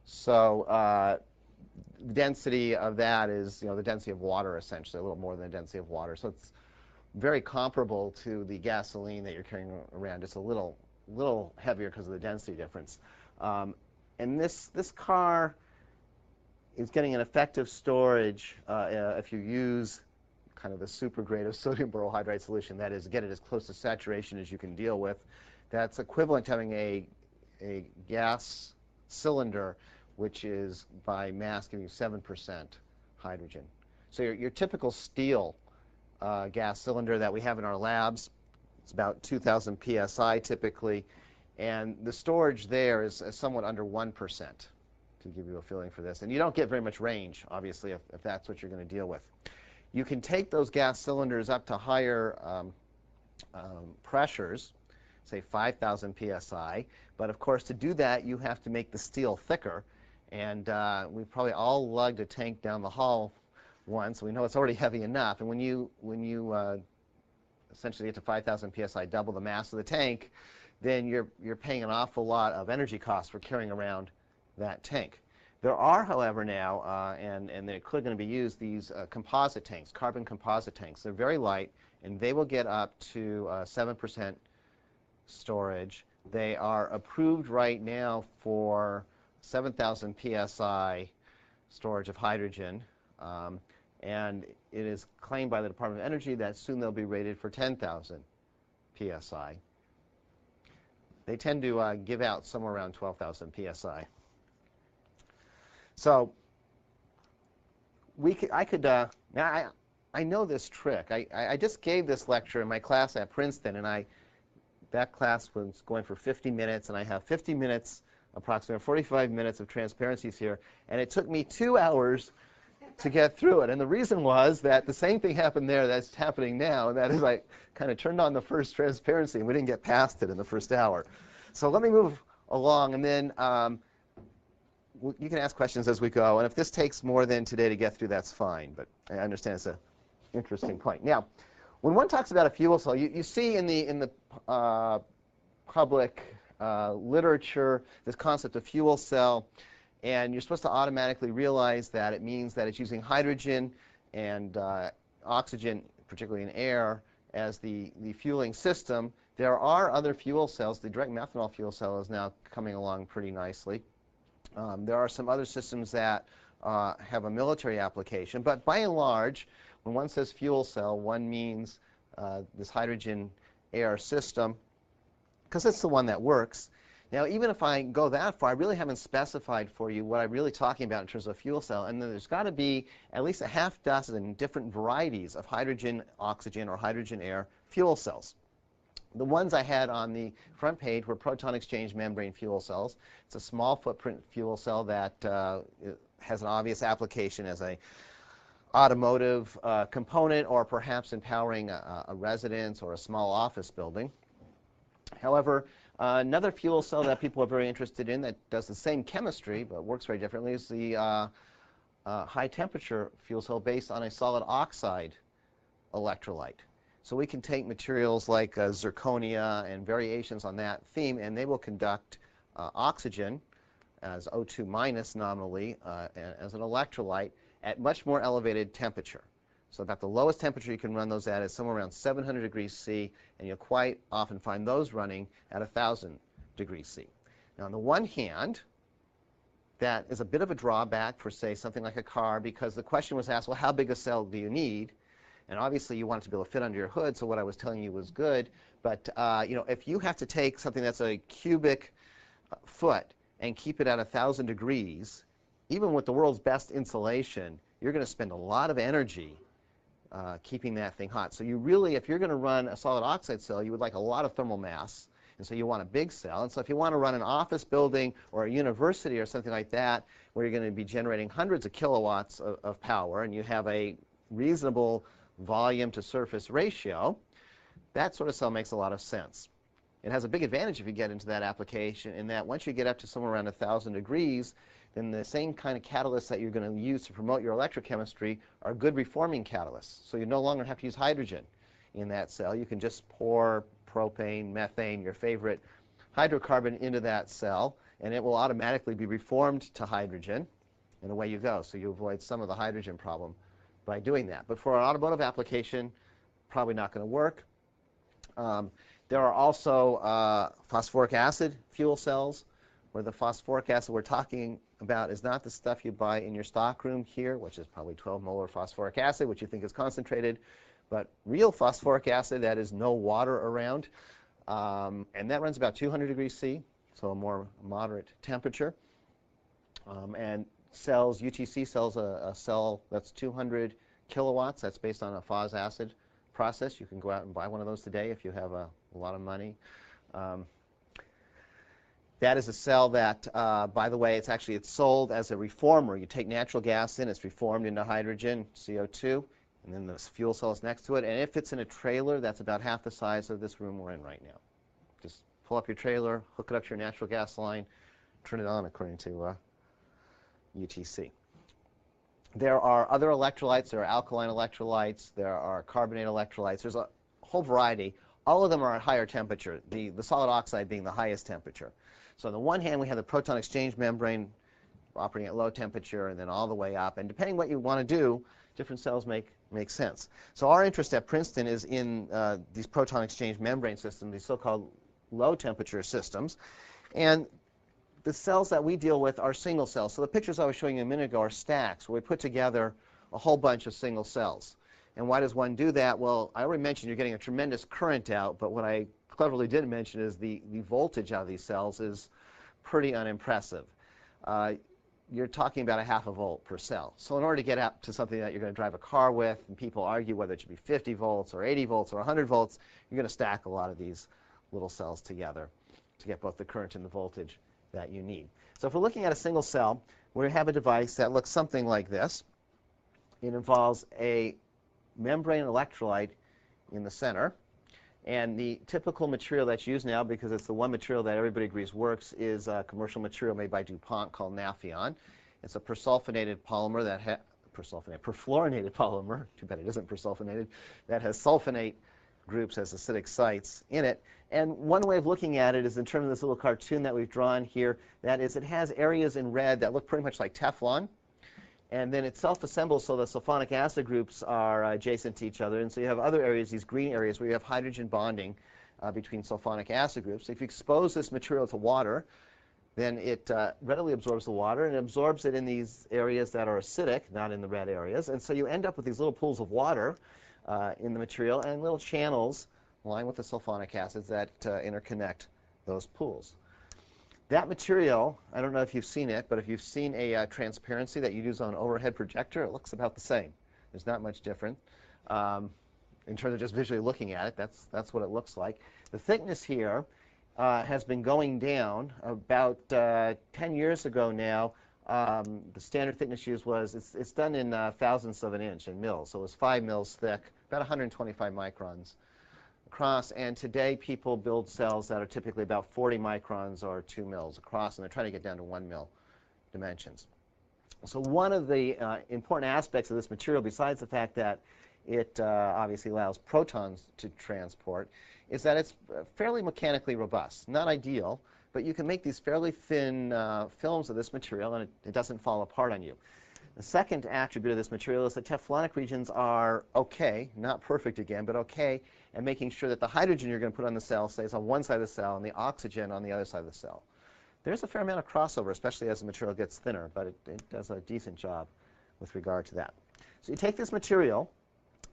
So the density of that is the density of water, essentially, a little more than the density of water. So it's very comparable to the gasoline that you're carrying around. It's a little heavier because of the density difference. And this car is getting an effective storage if you use kind of the super grade of sodium borohydride solution. That is, get it as close to saturation as you can deal with. That's equivalent to having a gas cylinder, which is by mass giving you 7% hydrogen. So your typical steel gas cylinder that we have in our labs, it's about 2,000 psi typically. And the storage there is somewhat under 1%, to give you a feeling for this. And you don't get very much range, obviously, if that's what you're going to deal with. You can take those gas cylinders up to higher pressures, say 5,000 psi. But, of course, to do that, you have to make the steel thicker. And we've probably all lugged a tank down the hall once, so we know it's already heavy enough. And when you essentially get to 5,000 psi, double the mass of the tank, then you're paying an awful lot of energy costs for carrying around that tank. There are, however, now, and they're clearly going to be used, these composite tanks, carbon composite tanks. They're very light, and they will get up to 7% storage. They are approved right now for 7,000 psi storage of hydrogen, and it is claimed by the Department of Energy that soon they'll be rated for 10,000 psi. They tend to give out somewhere around 12,000 psi. So I know this trick. I just gave this lecture in my class at Princeton, and that class was going for 50 minutes, and I have 50 minutes, approximately 45 minutes of transparencies here, and it took me 2 hours to get through it. And the reason was that the same thing happened there that's happening now, and that is I kind of turned on the first transparency, and we didn't get past it in the first hour. So let me move along, and then you can ask questions as we go. And if this takes more than today to get through, that's fine. But I understand it's an interesting point. Now, when one talks about a fuel cell, you see in the public literature this concept of fuel cell. And you're supposed to automatically realize that it means that it's using hydrogen and oxygen, particularly in air, as the fueling system. There are other fuel cells. The direct methanol fuel cell is now coming along pretty nicely. There are some other systems that have a military application. But by and large, when one says fuel cell, one means this hydrogen air system, because it's the one that works. Now, even if I go that far, I really haven't specified for you what I'm really talking about in terms of fuel cell. And then there's got to be at least a half dozen different varieties of hydrogen, oxygen, or hydrogen air fuel cells. The ones I had on the front page were proton exchange membrane fuel cells. It's a small footprint fuel cell that has an obvious application as a automotive component, or perhaps in powering a residence or a small office building. However, another fuel cell that people are very interested in that does the same chemistry but works very differently is the high temperature fuel cell based on a solid oxide electrolyte. So we can take materials like zirconia and variations on that theme, and they will conduct oxygen as O2 minus nominally as an electrolyte at much more elevated temperature. So about the lowest temperature you can run those at is somewhere around 700 degrees C, and you'll quite often find those running at 1,000 degrees C. Now, on the one hand, that is a bit of a drawback for, say, something like a car, because the question was asked, well, how big a cell do you need? And obviously, you want it to be able to fit under your hood, so what I was telling you was good. But if you have to take something that's a cubic foot and keep it at 1,000 degrees, even with the world's best insulation, you're going to spend a lot of energy keeping that thing hot. So you really, if you're going to run a solid oxide cell, you would like a lot of thermal mass. And so you want a big cell. And so if you want to run an office building or a university or something like that, where you're going to be generating hundreds of kilowatts of power, and you have a reasonable volume to surface ratio, that sort of cell makes a lot of sense. It has a big advantage if you get into that application, in that once you get up to somewhere around 1,000 degrees, then the same kind of catalysts that you're going to use to promote your electrochemistry are good reforming catalysts. So you no longer have to use hydrogen in that cell. You can just pour propane, methane, your favorite hydrocarbon into that cell, and it will automatically be reformed to hydrogen, and away you go. So you avoid some of the hydrogen problem by doing that. But for an automotive application, probably not going to work. There are also phosphoric acid fuel cells, where the phosphoric acid we're talking about is not the stuff you buy in your stockroom here, which is probably 12 molar phosphoric acid, which you think is concentrated, but real phosphoric acid that is no water around. And that runs about 200 degrees C, so a more moderate temperature. And cells, UTC cells, a cell that's 200 kilowatts, that's based on a phos acid process. You can go out and buy one of those today if you have a lot of money. That is a cell that, by the way, it's sold as a reformer. You take natural gas in, it's reformed into hydrogen, CO2, and then the fuel cell is next to it. And it fits in a trailer that's about half the size of this room we're in right now. Just pull up your trailer, hook it up to your natural gas line, turn it on according to UTC. There are other electrolytes. There are alkaline electrolytes. There are carbonate electrolytes. There's a whole variety. All of them are at higher temperature, the solid oxide being the highest temperature. So on the one hand, we have the proton exchange membrane operating at low temperature and then all the way up. And depending what you want to do, different cells make sense. So our interest at Princeton is in these proton exchange membrane systems, these so-called low temperature systems. And the cells that we deal with are single cells. So the pictures I was showing you a minute ago are stacks, where we put together a whole bunch of single cells. And why does one do that? Well, I already mentioned you're getting a tremendous current out, but what I cleverly didn't mention is the voltage out of these cells is pretty unimpressive. You're talking about a half a volt per cell. So in order to get up to something that you're going to drive a car with, and people argue whether it should be 50 volts or 80 volts or 100 volts, you're going to stack a lot of these little cells together to get both the current and the voltage that you need. So if we're looking at a single cell, we have a device that looks something like this. It involves a membrane electrolyte in the center. And the typical material that's used now, because it's the one material that everybody agrees works, is a commercial material made by DuPont called Nafion. It's a persulfonated polymer that perfluorinated polymer, too bad it isn't persulfonated, that has sulfonate groups as acidic sites in it. And one way of looking at it is in terms of this little cartoon that we've drawn here. That is, it has areas in red that look pretty much like Teflon. And then it self-assembles so the sulfonic acid groups are adjacent to each other. And so you have other areas, these green areas, where you have hydrogen bonding between sulfonic acid groups. If you expose this material to water, then it readily absorbs the water, and it absorbs it in these areas that are acidic, not in the red areas. And so you end up with these little pools of water in the material and little channels lined with the sulfonic acids that interconnect those pools. That material, I don't know if you've seen it, but if you've seen a transparency that you use on an overhead projector, it looks about the same. There's not much different. In terms of just visually looking at it, that's what it looks like. The thickness here has been going down. About 10 years ago now, the standard thickness used was, it's done in thousandths of an inch in mils. So it was 5 mils thick, about 125 microns across. And today, people build cells that are typically about 40 microns or 2 mils across, and they're trying to get down to 1 mil dimensions. So one of the important aspects of this material, besides the fact that it obviously allows protons to transport, is that it's fairly mechanically robust. Not ideal, but you can make these fairly thin films of this material, and it doesn't fall apart on you. The second attribute of this material is that Teflonic regions are okay, not perfect again, but okay, at making sure that the hydrogen you're going to put on the cell stays on one side of the cell and the oxygen on the other side of the cell. There's a fair amount of crossover, especially as the material gets thinner, but it does a decent job with regard to that. So you take this material,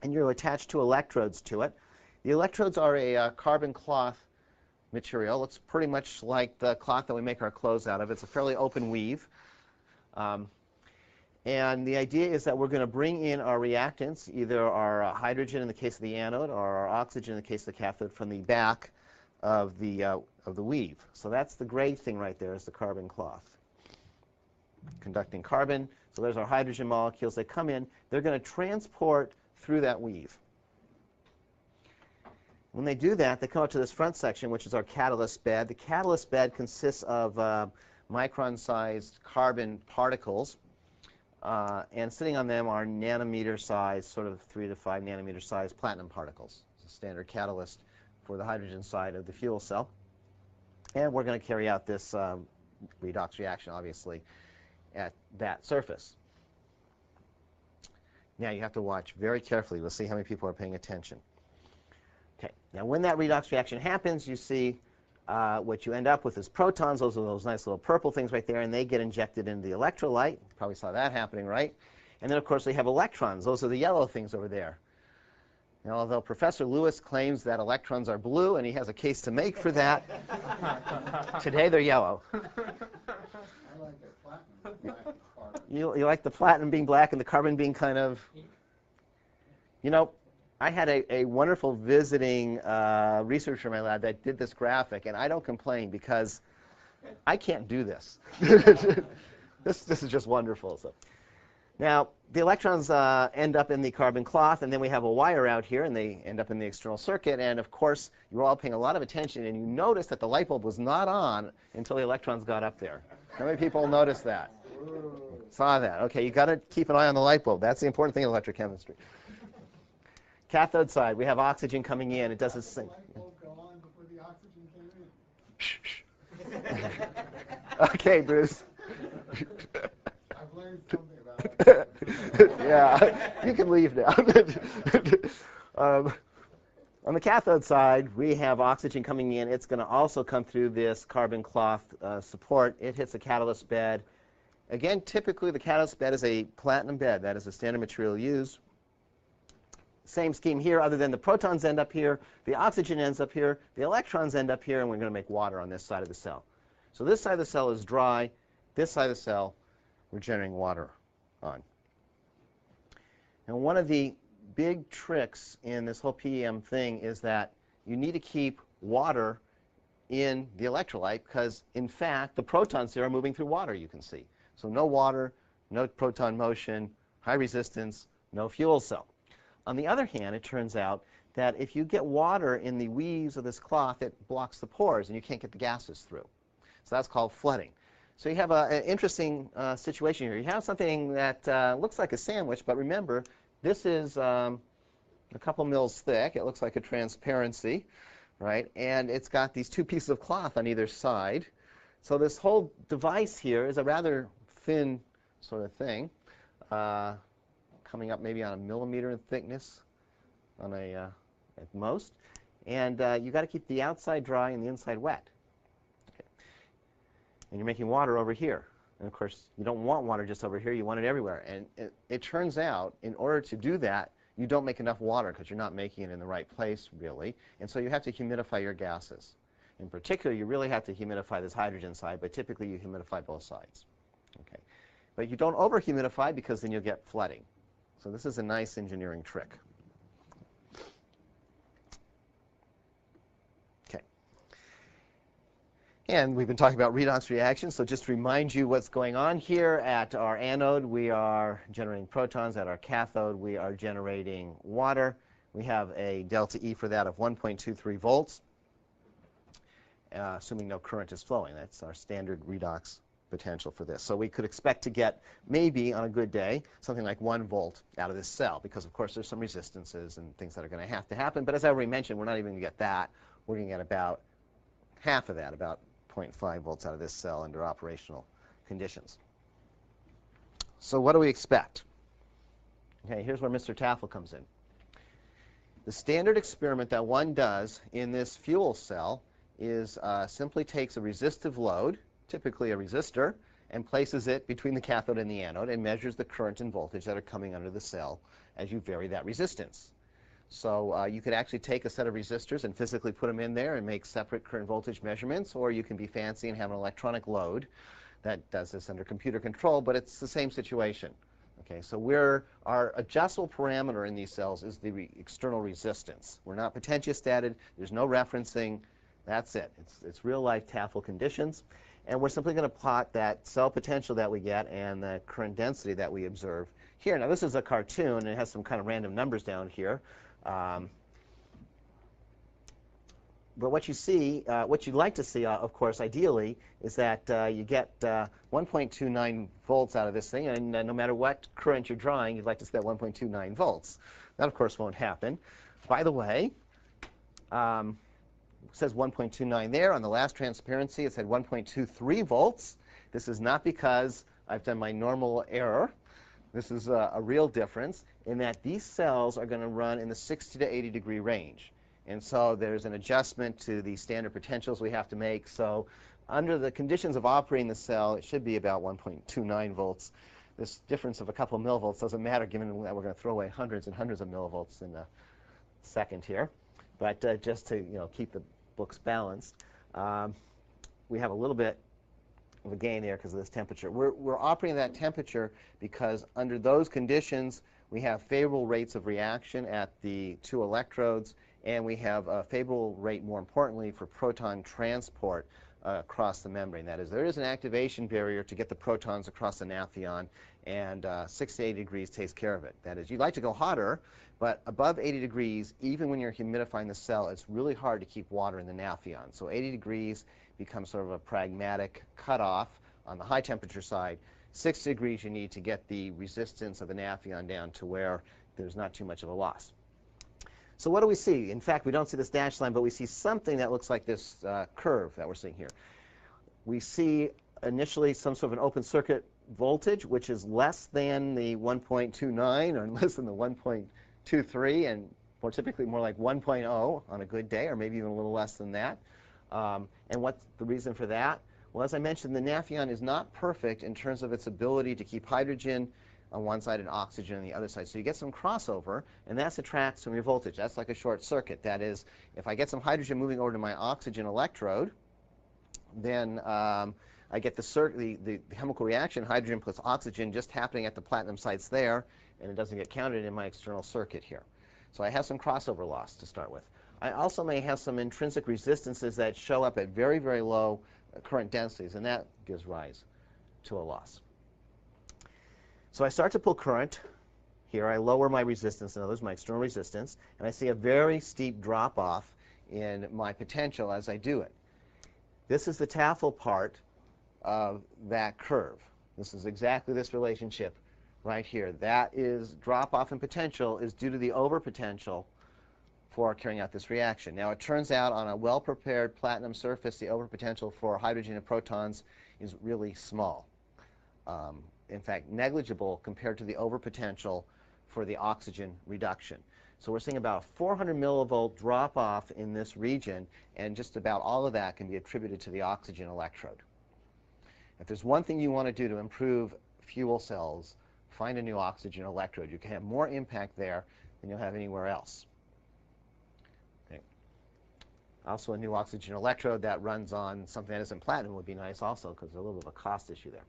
and you attach two electrodes to it. The electrodes are a carbon cloth material. Looks pretty much like the cloth that we make our clothes out of. It's a fairly open weave. And the idea is that we're going to bring in our reactants, either our hydrogen in the case of the anode or our oxygen in the case of the cathode, from the back of the weave. So that's the gray thing right there, is the carbon cloth. Conducting carbon. So there's our hydrogen molecules. They come in. They're going to transport through that weave. When they do that, they come up to this front section, which is our catalyst bed. The catalyst bed consists of micron-sized carbon particles. And sitting on them are nanometer-sized, sort of 3 to 5 nanometer-sized platinum particles. It's a standard catalyst for the hydrogen side of the fuel cell. And we're going to carry out this redox reaction, obviously, at that surface. Now you have to watch very carefully. We'll see how many people are paying attention. Okay. Now when that redox reaction happens, you see what you end up with is protons. Those are those nice little purple things right there, and they get injected into the electrolyte. You probably saw that happening, right? And then, of course, we have electrons. Those are the yellow things over there. Now, although Professor Lewis claims that electrons are blue, and he has a case to make for that, today they're yellow. I like the platinum black part. You like the platinum being black and the carbon being kind of, you know, I had a wonderful visiting researcher in my lab that did this graphic, and I don't complain because I can't do this. This is just wonderful. So, now, the electrons end up in the carbon cloth, and then we have a wire out here, and they end up in the external circuit. And, of course, you're all paying a lot of attention, and you notice that the light bulb was not on until the electrons got up there. How many people noticed that? Saw that. OK, you've got to keep an eye on the light bulb. That's the important thing in electrochemistry. Cathode side, we have oxygen coming in. It does this thing. Light bulb go on before the oxygen came in. Shh. OK, Bruce. I've learned something about it. Yeah, you can leave now. On the cathode side, we have oxygen coming in. It's going to also come through this carbon cloth support. It hits a catalyst bed. Again, typically the catalyst bed is a platinum bed. That is the standard material used. Same scheme here, other than the protons end up here, the oxygen ends up here, the electrons end up here, and we're going to make water on this side of the cell. So this side of the cell is dry. This side of the cell, we're generating water on. And one of the big tricks in this whole PEM thing is that you need to keep water in the electrolyte because, in fact, the protons here are moving through water, you can see. So no water, no proton motion, high resistance, no fuel cell. On the other hand, it turns out that if you get water in the weaves of this cloth, it blocks the pores, and you can't get the gases through. So that's called flooding. So you have an interesting situation here. You have something that looks like a sandwich, but remember, this is a couple mils thick. It looks like a transparency, right? And it's got these two pieces of cloth on either side. So this whole device here is a rather thin sort of thing, coming up maybe on a millimeter in thickness on at most. And you've got to keep the outside dry and the inside wet. Okay. And you're making water over here. And, of course, you don't want water just over here. You want it everywhere. And it turns out, in order to do that, you don't make enough water because you're not making it in the right place, really. And so you have to humidify your gases. In particular, you really have to humidify this hydrogen side, but typically you humidify both sides. Okay. But you don't over-humidify because then you'll get flooding. So this is a nice engineering trick. Okay. And we've been talking about redox reactions, so just to remind you what's going on here. At our anode, we are generating protons. At our cathode, we are generating water. We have a delta E for that of 1.23 volts, assuming no current is flowing. That's our standard redox potential for this. So we could expect to get, maybe on a good day, something like 1 volt out of this cell, because, of course, there's some resistances and things that are going to have to happen. But as I already mentioned, we're not even going to get that. We're going to get about half of that, about 0.5 volts out of this cell under operational conditions. So what do we expect? Okay, here's where Mr. Tafel comes in. The standard experiment that one does in this fuel cell is simply takes a resistive load, typically a resistor, and places it between the cathode and the anode and measures the current and voltage that are coming under the cell as you vary that resistance. So you could actually take a set of resistors and physically put them in there and make separate current voltage measurements, or you can be fancy and have an electronic load that does this under computer control, but it's the same situation. Okay, so our adjustable parameter in these cells is the external resistance. We're not potentiostated. There's no referencing. That's it. It's real-life Tafel conditions. And we're simply going to plot that cell potential that we get and the current density that we observe here. Now, this is a cartoon, and it has some kind of random numbers down here. But what you see, what you'd like to see, of course, ideally, is that you get 1.29 volts out of this thing, and no matter what current you're drawing, you'd like to see that 1.29 volts. That, of course, won't happen. By the way, it says 1.29 there. On the last transparency, it said 1.23 volts. This is not because I've done my normal error. This is a real difference in that these cells are going to run in the 60 to 80 degree range. And so there's an adjustment to the standard potentials we have to make. So under the conditions of operating the cell, it should be about 1.29 volts. This difference of a couple of millivolts doesn't matter, given that we're going to throw away hundreds and hundreds of millivolts in a second here. But just to keep the books balanced, we have a little bit of a gain there because of this temperature. We're operating that temperature because under those conditions, we have favorable rates of reaction at the two electrodes, and we have a favorable rate, more importantly, for proton transport across the membrane. That is, there is an activation barrier to get the protons across the naphion, and 6 to 80 degrees takes care of it. That is, you'd like to go hotter, but above 80 degrees, even when you're humidifying the cell, it's really hard to keep water in the naphion. So 80 degrees becomes sort of a pragmatic cutoff on the high temperature side. 60 degrees you need to get the resistance of the naphion down to where there's not too much of a loss. So what do we see? In fact, we don't see this dashed line, but we see something that looks like this curve that we're seeing here. We see initially some sort of an open circuit voltage, which is less than the 1.29 or less than the 1.23, and more typically more like 1.0 on a good day, or maybe even a little less than that. And what's the reason for that? Well, as I mentioned, the naphion is not perfect in terms of its ability to keep hydrogen on one side and oxygen on the other side. So you get some crossover, and that subtracts from your voltage. That's like a short circuit. That is, if I get some hydrogen moving over to my oxygen electrode, then I get the chemical reaction, hydrogen plus oxygen, just happening at the platinum sites there, and it doesn't get counted in my external circuit here. So I have some crossover loss to start with. I also may have some intrinsic resistances that show up at very, very low current densities, and that gives rise to a loss. So I start to pull current. Here I lower my resistance, in other words, my external resistance, and I see a very steep drop-off in my potential as I do it. This is the Tafel part of that curve. This is exactly this relationship right here. That is drop-off in potential is due to the overpotential for carrying out this reaction. Now, it turns out on a well-prepared platinum surface, the overpotential for hydrogen and protons is really small. In fact, negligible compared to the overpotential for the oxygen reduction. So we're seeing about a 400 millivolt drop-off in this region, and just about all of that can be attributed to the oxygen electrode. If there's one thing you want to do to improve fuel cells, find a new oxygen electrode. You can have more impact there than you'll have anywhere else. Okay. Also, a new oxygen electrode that runs on something that isn't platinum would be nice also, because there's a little bit of a cost issue there.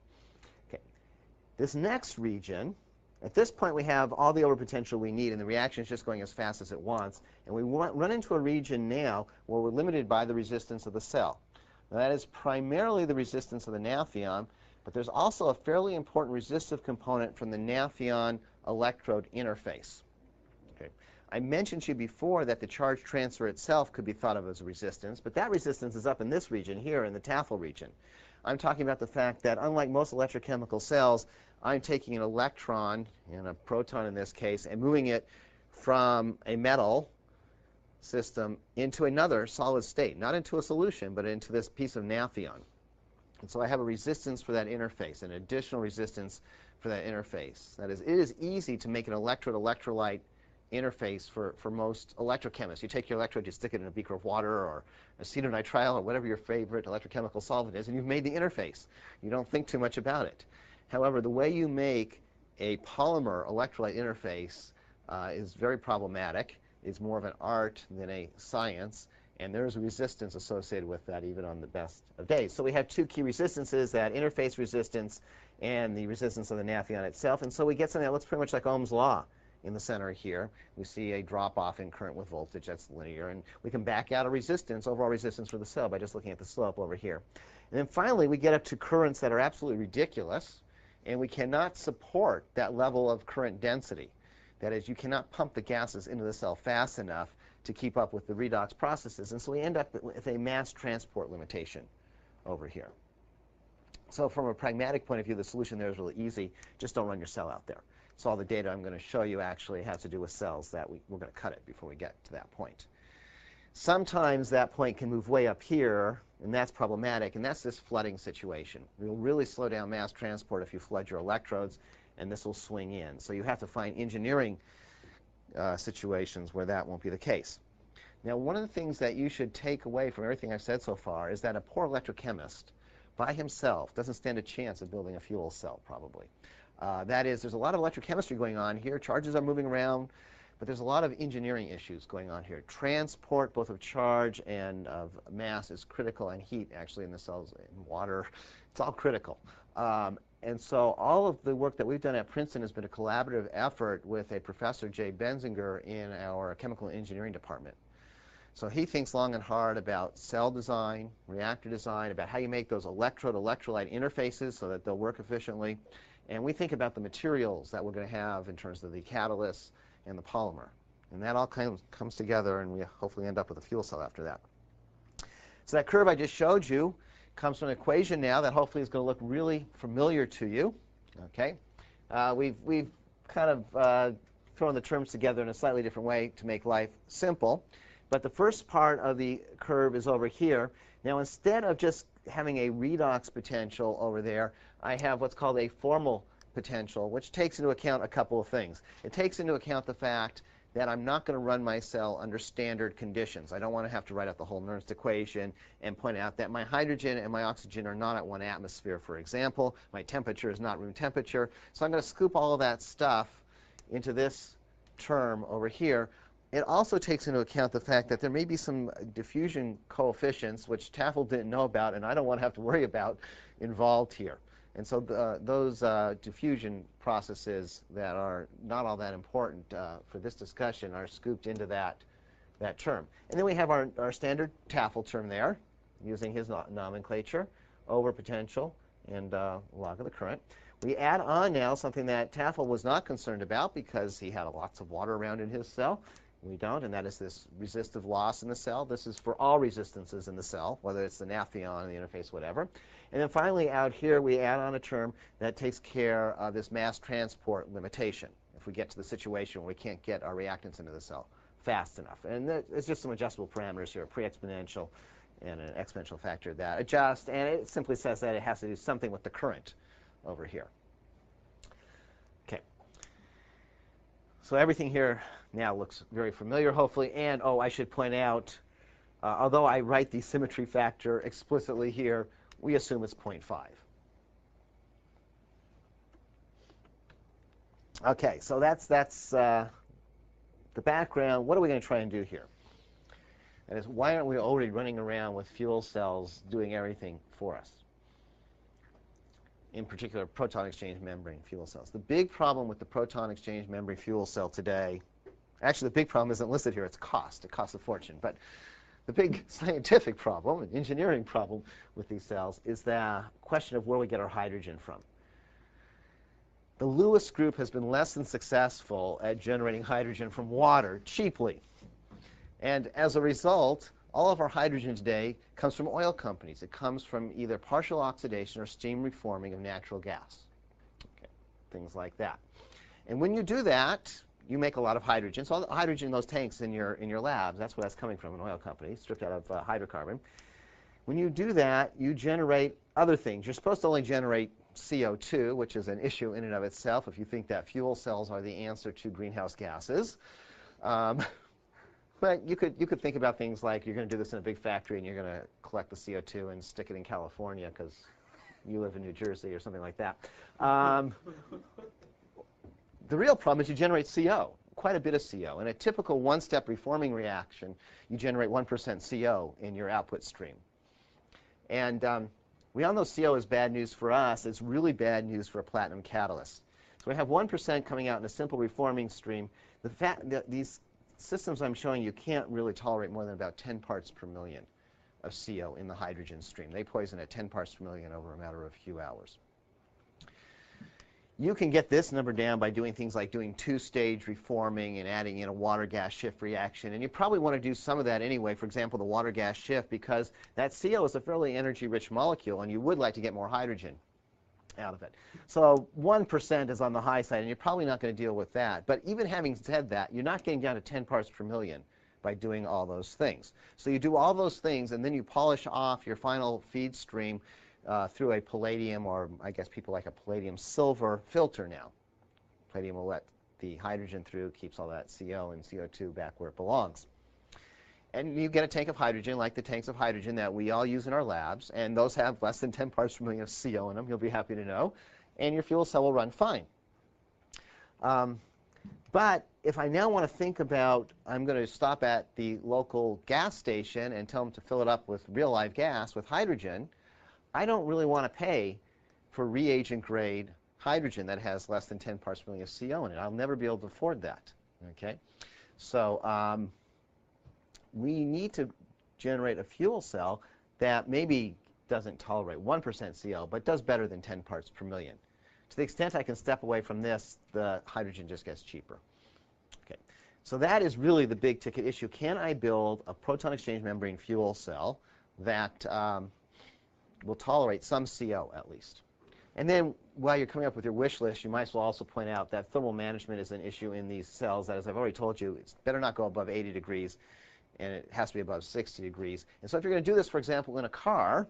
This next region, at this point we have all the overpotential we need, and the reaction is just going as fast as it wants. And we run into a region now where we're limited by the resistance of the cell. Now, that is primarily the resistance of the naphion, but there's also a fairly important resistive component from the naphion electrode interface. Okay. I mentioned to you before that the charge transfer itself could be thought of as a resistance, but that resistance is up in this region here in the Tafel region. I'm talking about the fact that unlike most electrochemical cells, I'm taking an electron, and a proton in this case, and moving it from a metal system into another solid state, not into a solution, but into this piece of naphion. And so I have a resistance for that interface, an additional resistance for that interface. That is, it is easy to make an electrode-electrolyte interface for most electrochemists. You take your electrode, you stick it in a beaker of water or acetonitrile or whatever your favorite electrochemical solvent is, and you've made the interface. You don't think too much about it. However, the way you make a polymer electrolyte interface is very problematic. It's more of an art than a science, and there's a resistance associated with that even on the best of days. So we have two key resistances, that interface resistance and the resistance of the nathion itself. And so we get something that looks pretty much like Ohm's law in the center here. We see a drop-off in current with voltage that's linear, and we can back out a resistance, overall resistance for the cell, by just looking at the slope over here. And then finally, we get up to currents that are absolutely ridiculous, and we cannot support that level of current density. That is, you cannot pump the gases into the cell fast enough to keep up with the redox processes, and so we end up with a mass transport limitation over here. So from a pragmatic point of view, the solution there is really easy. Just don't run your cell out there. So all the data I'm going to show you actually has to do with cells that we're going to cut it before we get to that point. Sometimes that point can move way up here, and that's problematic, and that's this flooding situation. You'll really slow down mass transport if you flood your electrodes, and this will swing in. So you have to find engineering situations where that won't be the case. Now, one of the things that you should take away from everything I've said so far is that a poor electrochemist by himself doesn't stand a chance of building a fuel cell, probably. That is, there's a lot of electrochemistry going on here. Charges are moving around, but there's a lot of engineering issues going on here. Transport, both of charge and of mass, is critical, and heat, actually, in the cells, and water. It's all critical. And so all of the work that we've done at Princeton has been a collaborative effort with a professor, Jay Benzinger, in our chemical engineering department. So he thinks long and hard about cell design, reactor design, about how you make those electrode-electrolyte interfaces so that they'll work efficiently. And we think about the materials that we're going to have in terms of the catalyst and the polymer. And that all kind of comes together, and we hopefully end up with a fuel cell after that. So that curve I just showed you comes from an equation now that hopefully is going to look really familiar to you. Okay, we've kind of thrown the terms together in a slightly different way to make life simple. But the first part of the curve is over here. Now, instead of just having a redox potential over there, I have what's called a formal potential, which takes into account a couple of things. It takes into account the fact that I'm not going to run my cell under standard conditions. I don't want to have to write out the whole Nernst equation and point out that my hydrogen and my oxygen are not at 1 atmosphere, for example. My temperature is not room temperature. So I'm going to scoop all of that stuff into this term over here. It also takes into account the fact that there may be some diffusion coefficients, which Tafel didn't know about, and I don't want to have to worry about, involved here. And so those diffusion processes that are not all that important for this discussion are scooped into that term. And then we have our standard Tafel term there, using his nomenclature, over potential and log of the current. We add on now something that Tafel was not concerned about because he had lots of water around in his cell. We don't, and that is this resistive loss in the cell. This is for all resistances in the cell, whether it's the nathion, the interface, whatever. And then finally, out here, we add on a term that takes care of this mass transport limitation if we get to the situation where we can't get our reactants into the cell fast enough. And it's just some adjustable parameters here, a pre-exponential and an exponential factor that adjust. And it simply says that it has to do something with the current over here. OK. So everything here now looks very familiar, hopefully. And, oh, I should point out, although I write the symmetry factor explicitly here, we assume it's 0.5. OK, so that's the background. What are we going to try and do here? That is, why aren't we already running around with fuel cells doing everything for us? In particular, proton exchange membrane fuel cells. The big problem with the proton exchange membrane fuel cell today, actually the big problem isn't listed here, it's cost. It costs a fortune. But the big scientific problem, an engineering problem with these cells, is the question of where we get our hydrogen from. The Lewis group has been less than successful at generating hydrogen from water cheaply. And as a result, all of our hydrogen today comes from oil companies. It comes from either partial oxidation or steam reforming of natural gas. Okay, things like that. And when you do that, you make a lot of hydrogen. So all the hydrogen in those tanks in your labs, that's where that's coming from, an oil company, stripped out of hydrocarbon. When you do that, you generate other things. You're supposed to only generate CO2, which is an issue in and of itself if you think that fuel cells are the answer to greenhouse gases. But you could think about things like you're going to do this in a big factory and you're going to collect the CO2 and stick it in California because you live in New Jersey or something like that. The real problem is you generate CO, quite a bit of CO. In a typical one-step reforming reaction, you generate 1% CO in your output stream. And we all know CO is bad news for us. It's really bad news for a platinum catalyst. So we have 1% coming out in a simple reforming stream. The fact that these systems I'm showing you can't really tolerate more than about 10 parts per million of CO in the hydrogen stream. They poison at 10 parts per million over a matter of a few hours. You can get this number down by doing things like doing two-stage reforming and adding in a water-gas shift reaction. And you probably want to do some of that anyway, for example, the water-gas shift, because that CO is a fairly energy-rich molecule, and you would like to get more hydrogen out of it. So 1% is on the high side, and you're probably not going to deal with that. But even having said that, you're not getting down to 10 parts per million by doing all those things. So you do all those things, and then you polish off your final feed stream through a palladium, or I guess people like a palladium silver filter now. Palladium will let the hydrogen through, keeps all that CO and CO2 back where it belongs. And you get a tank of hydrogen like the tanks of hydrogen that we all use in our labs, and those have less than 10 parts per million of CO in them, you'll be happy to know, and your fuel cell will run fine. But if I now want to think about, I'm going to stop at the local gas station and tell them to fill it up with real live gas with hydrogen, I don't really want to pay for reagent-grade hydrogen that has less than 10 parts per million of CO in it. I'll never be able to afford that. Okay? So we need to generate a fuel cell that maybe doesn't tolerate 1% CO, but does better than 10 parts per million. To the extent I can step away from this, the hydrogen just gets cheaper. Okay. So that is really the big ticket issue. Can I build a proton exchange membrane fuel cell that will tolerate some CO at least? And then while you're coming up with your wish list, you might as well also point out that thermal management is an issue in these cells that, as I've already told you, it's better not go above 80 degrees, and it has to be above 60 degrees. And so if you're going to do this, for example, in a car,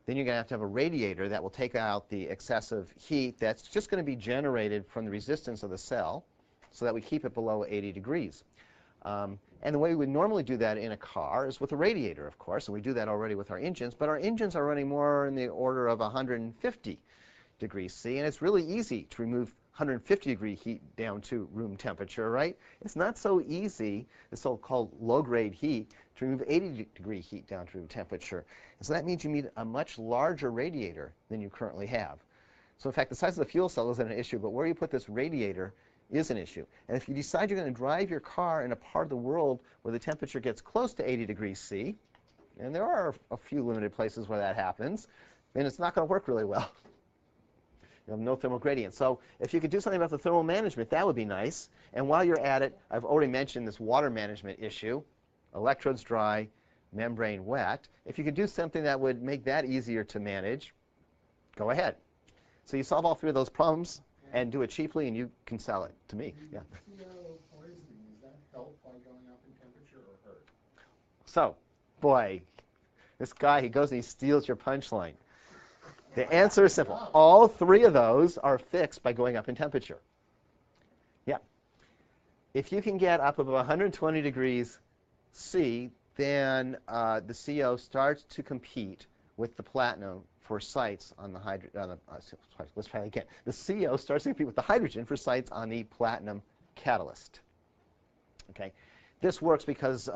then you're going to have a radiator that will take out the excessive heat that's just going to be generated from the resistance of the cell so that we keep it below 80 degrees. And the way we would normally do that in a car is with a radiator, of course, and we do that already with our engines, but our engines are running more in the order of 150 degrees C, and it's really easy to remove 150-degree heat down to room temperature, right? It's not so easy, the so-called low-grade heat, to remove 80-degree heat down to room temperature. And so that means you need a much larger radiator than you currently have. So in fact, the size of the fuel cell isn't an issue, but where you put this radiator is an issue. And if you decide you're going to drive your car in a part of the world where the temperature gets close to 80 degrees C, and there are a few limited places where that happens, then it's not going to work really well. You have no thermal gradient. So if you could do something about the thermal management, that would be nice. And while you're at it, I've already mentioned this water management issue. Electrodes dry, membrane wet. If you could do something that would make that easier to manage, go ahead. So you solve all three of those problems and do it cheaply, and you can sell it to me. Yeah. CO poisoning, does that help by going up in temperature or hurt? So, boy, this guy, he goes and he steals your punchline. The answer is simple. All three of those are fixed by going up in temperature. Yeah. If you can get up above 120 degrees C, then the CO starts to compete with the platinum for sites on the hydrogen. Let's try again. The CO starts to compete with the hydrogen for sites on the platinum catalyst. Okay. This works because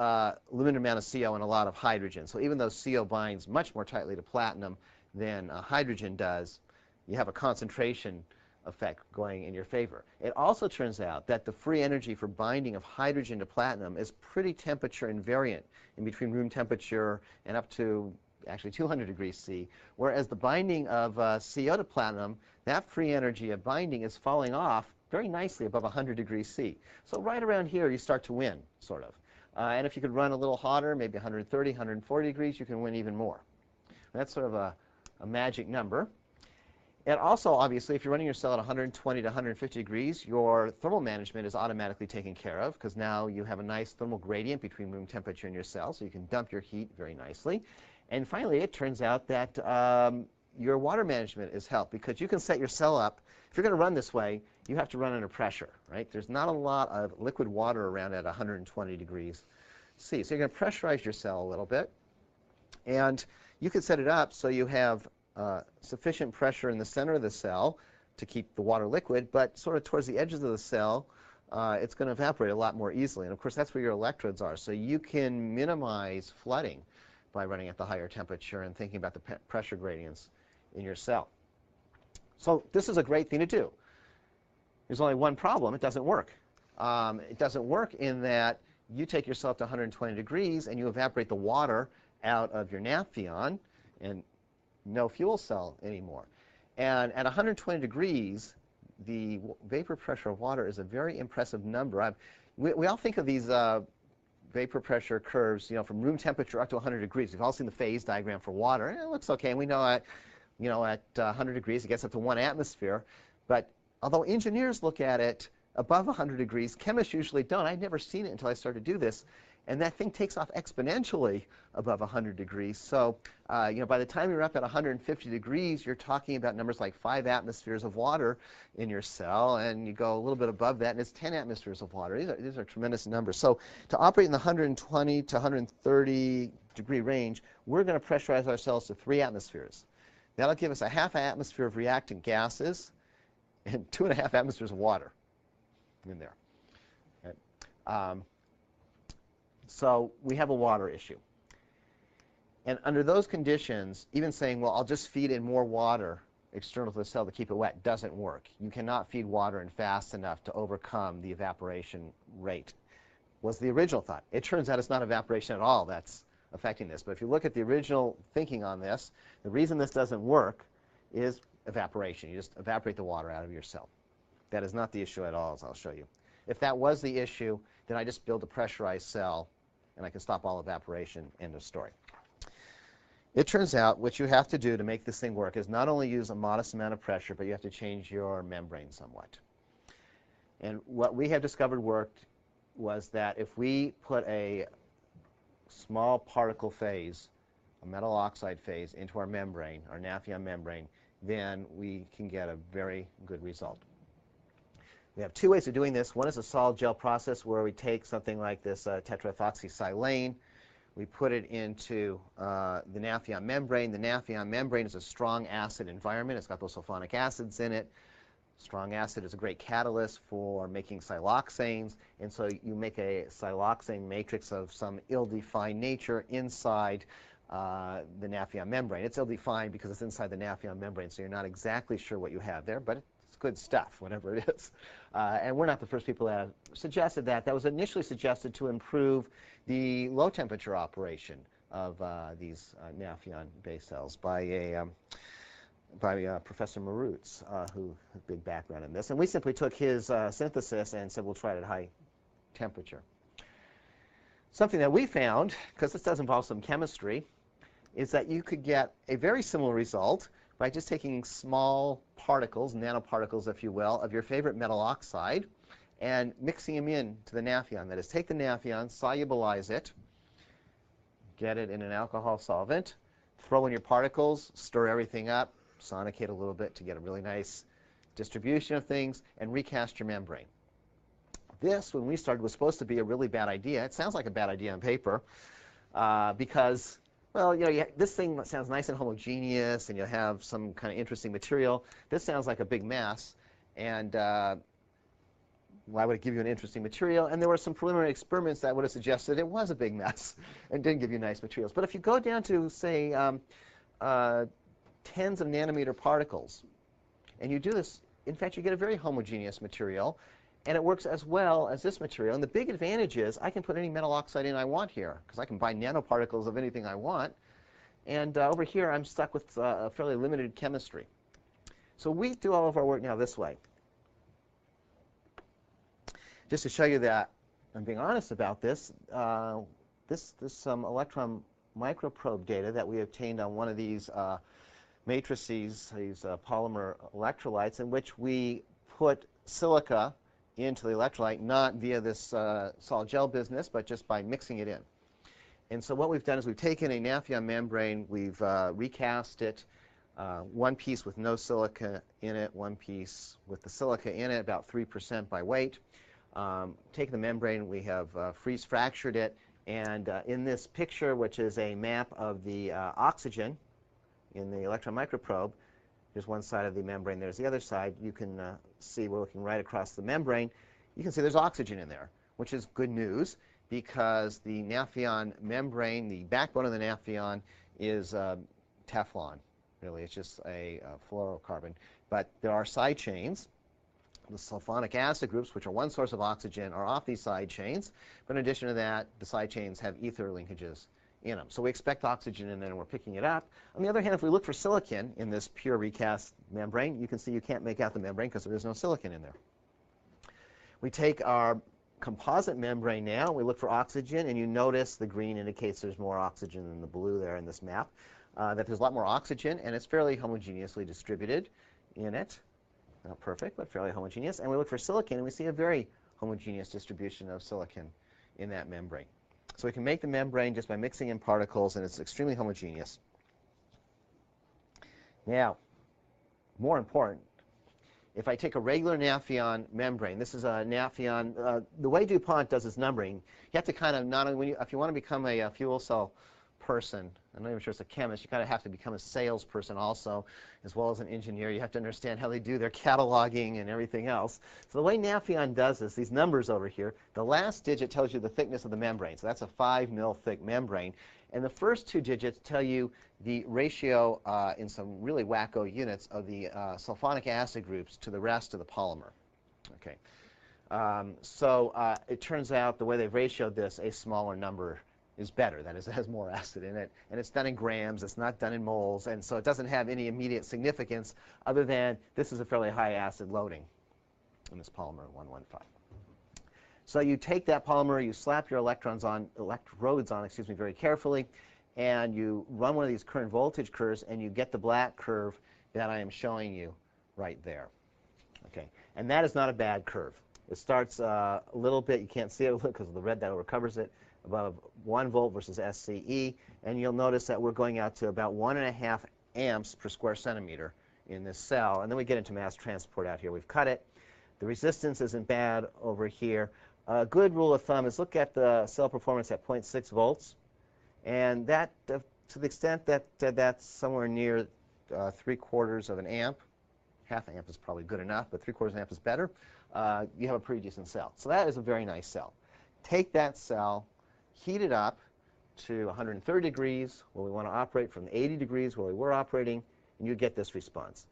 limited amount of CO and a lot of hydrogen. So even though CO binds much more tightly to platinum than hydrogen does, you have a concentration effect going in your favor. It also turns out that the free energy for binding of hydrogen to platinum is pretty temperature invariant in between room temperature and up to actually 200 degrees C, whereas the binding of CO to platinum, that free energy of binding is falling off very nicely above 100 degrees C. So right around here, you start to win, sort of. And if you could run a little hotter, maybe 130, 140 degrees, you can win even more. That's sort of a magic number. And also, obviously, if you're running your cell at 120 to 150 degrees, your thermal management is automatically taken care of, because now you have a nice thermal gradient between room temperature and your cell, so you can dump your heat very nicely. And finally, it turns out that your water management is helped, because you can set your cell up. If you're going to run this way, you have to run under pressure, right? There's not a lot of liquid water around at 120 degrees C. So you're going to pressurize your cell a little bit. And you can set it up so you have sufficient pressure in the center of the cell to keep the water liquid, but sort of towards the edges of the cell, it's going to evaporate a lot more easily. And of course, that's where your electrodes are. So you can minimize flooding by running at the higher temperature and thinking about the pressure gradients in your cell. So this is a great thing to do. There's only one problem. It doesn't work. It doesn't work in that you take your cell to 120 degrees and you evaporate the water out of your Nafion and no fuel cell anymore. And at 120 degrees, the vapor pressure of water is a very impressive number. We all think of these vapor pressure curves, from room temperature up to 100 degrees. We've all seen the phase diagram for water. And it looks okay. And we know at 100 degrees, it gets up to 1 atmosphere. But although engineers look at it above 100 degrees, chemists usually don't. I'd never seen it until I started to do this. And that thing takes off exponentially above 100 degrees. So, by the time you're up at 150 degrees, you're talking about numbers like 5 atmospheres of water in your cell. And you go a little bit above that, and it's 10 atmospheres of water. These are tremendous numbers. So to operate in the 120 to 130 degree range, we're going to pressurize our cells to 3 atmospheres. That'll give us a half atmosphere of reactant gases and 2.5 atmospheres of water in there. Okay. So we have a water issue. And under those conditions, even saying, well, I'll just feed in more water external to the cell to keep it wet doesn't work. You cannot feed water in fast enough to overcome the evaporation rate, was the original thought. It turns out it's not evaporation at all that's affecting this. But if you look at the original thinking on this, the reason this doesn't work is evaporation. You just evaporate the water out of your cell. That is not the issue at all, as I'll show you. If that was the issue, then I just build a pressurized cell, and I can stop all evaporation, end of story. It turns out what you have to do to make this thing work is not only use a modest amount of pressure, but you have to change your membrane somewhat. And what we have discovered worked was that if we put a small particle phase, a metal oxide phase, into our membrane, our Nafion membrane, then we can get a very good result. We have 2 ways of doing this. One is a solid gel process where we take something like this tetraethoxysilane. We put it into the Nafion membrane. The Nafion membrane is a strong acid environment. It's got those sulfonic acids in it. Strong acid is a great catalyst for making siloxanes. And so you make a siloxane matrix of some ill-defined nature inside the Nafion membrane. It's ill-defined because it's inside the Nafion membrane, so you're not exactly sure what you have there, but it's good stuff, whatever it is. And we're not the first people that have suggested that. That was initially suggested to improve the low-temperature operation of these Nafion-based cells by Professor Marutz, who has a big background in this. And we simply took his synthesis and said, we'll try it at high temperature. Something that we found, because this does involve some chemistry, is that you could get a very similar result by just taking small particles, nanoparticles, if you will, of your favorite metal oxide and mixing them in to the Nafion. That is, take the Nafion, solubilize it, get it in an alcohol solvent, throw in your particles, stir everything up, sonicate a little bit to get a really nice distribution of things, and recast your membrane. This, when we started, was supposed to be a really bad idea. It sounds like a bad idea on paper because, well, this thing sounds nice and homogeneous, and you have some kind of interesting material. This sounds like a big mess, and why would it give you an interesting material? And there were some preliminary experiments that would have suggested it was a big mess and didn't give you nice materials. But if you go down to, say, tens of nanometer particles, and you do this, in fact, you get a very homogeneous material, and it works as well as this material. And the big advantage is I can put any metal oxide in I want here, because I can buy nanoparticles of anything I want. And over here, I'm stuck with a fairly limited chemistry. So we do all of our work now this way. Just to show you that I'm being honest about this, this is some electron microprobe data that we obtained on one of these matrices, these polymer electrolytes, in which we put silica into the electrolyte, not via this solid gel business, but just by mixing it in. And so what we've done is we've taken a Nafion membrane, we've recast it one piece with no silica in it, one piece with the silica in it, about 3% by weight. Taking the membrane, we have freeze fractured it, and in this picture, which is a map of the oxygen in the electron microprobe, here's one side of the membrane, there's the other side. You can see we're looking right across the membrane. You can see there's oxygen in there, which is good news because the Nafion membrane, the backbone of the Nafion, is Teflon. Really, it's just a fluorocarbon. But there are side chains. The sulfonic acid groups, which are one source of oxygen, are off these side chains. But in addition to that, the side chains have ether linkages in them. So we expect oxygen in there, and we're picking it up. On the other hand, if we look for silicon in this pure recast membrane, you can see you can't make out the membrane because there is no silicon in there. We take our composite membrane now, and we look for oxygen, and you notice the green indicates there's more oxygen than the blue there in this map, that there's a lot more oxygen, and it's fairly homogeneously distributed in it. Not perfect, but fairly homogeneous. And we look for silicon, and we see a very homogeneous distribution of silicon in that membrane. So we can make the membrane just by mixing in particles, and it's extremely homogeneous. Now, more important, if I take a regular Nafion membrane, this is a Nafion. The way DuPont does its numbering, you have to kind of not only, if you want to become a fuel cell person, I'm not even sure it's a chemist, you kind of have to become a salesperson also, as well as an engineer. You have to understand how they do their cataloging and everything else. So the way Nafion does this, these numbers over here, the last digit tells you the thickness of the membrane. So that's a 5 mil thick membrane. And the first two digits tell you the ratio in some really wacko units of the sulfonic acid groups to the rest of the polymer. Okay. It turns out the way they've ratioed this, a smaller number is better. That is, it has more acid in it. And it's done in grams. It's not done in moles. And so it doesn't have any immediate significance other than this is a fairly high acid loading in this polymer 115. So you take that polymer, you slap your electrodes on, very carefully, and you run one of these current voltage curves, and you get the black curve that I am showing you right there. Okay. And that is not a bad curve. It starts a little bit, you can't see it because of the red that overcovers it, above 1 volt versus SCE, and you'll notice that we're going out to about 1.5 amps per square centimeter in this cell. And then we get into mass transport out here. We've cut it. The resistance isn't bad over here. A good rule of thumb is look at the cell performance at 0.6 volts. And that, to the extent that that's somewhere near 3/4 of an amp, half amp is probably good enough, but 3/4 amp is better, you have a pretty decent cell. So that is a very nice cell. Take that cell, heat it up to 130 degrees where we want to operate from 80 degrees where we were operating, and you get this response.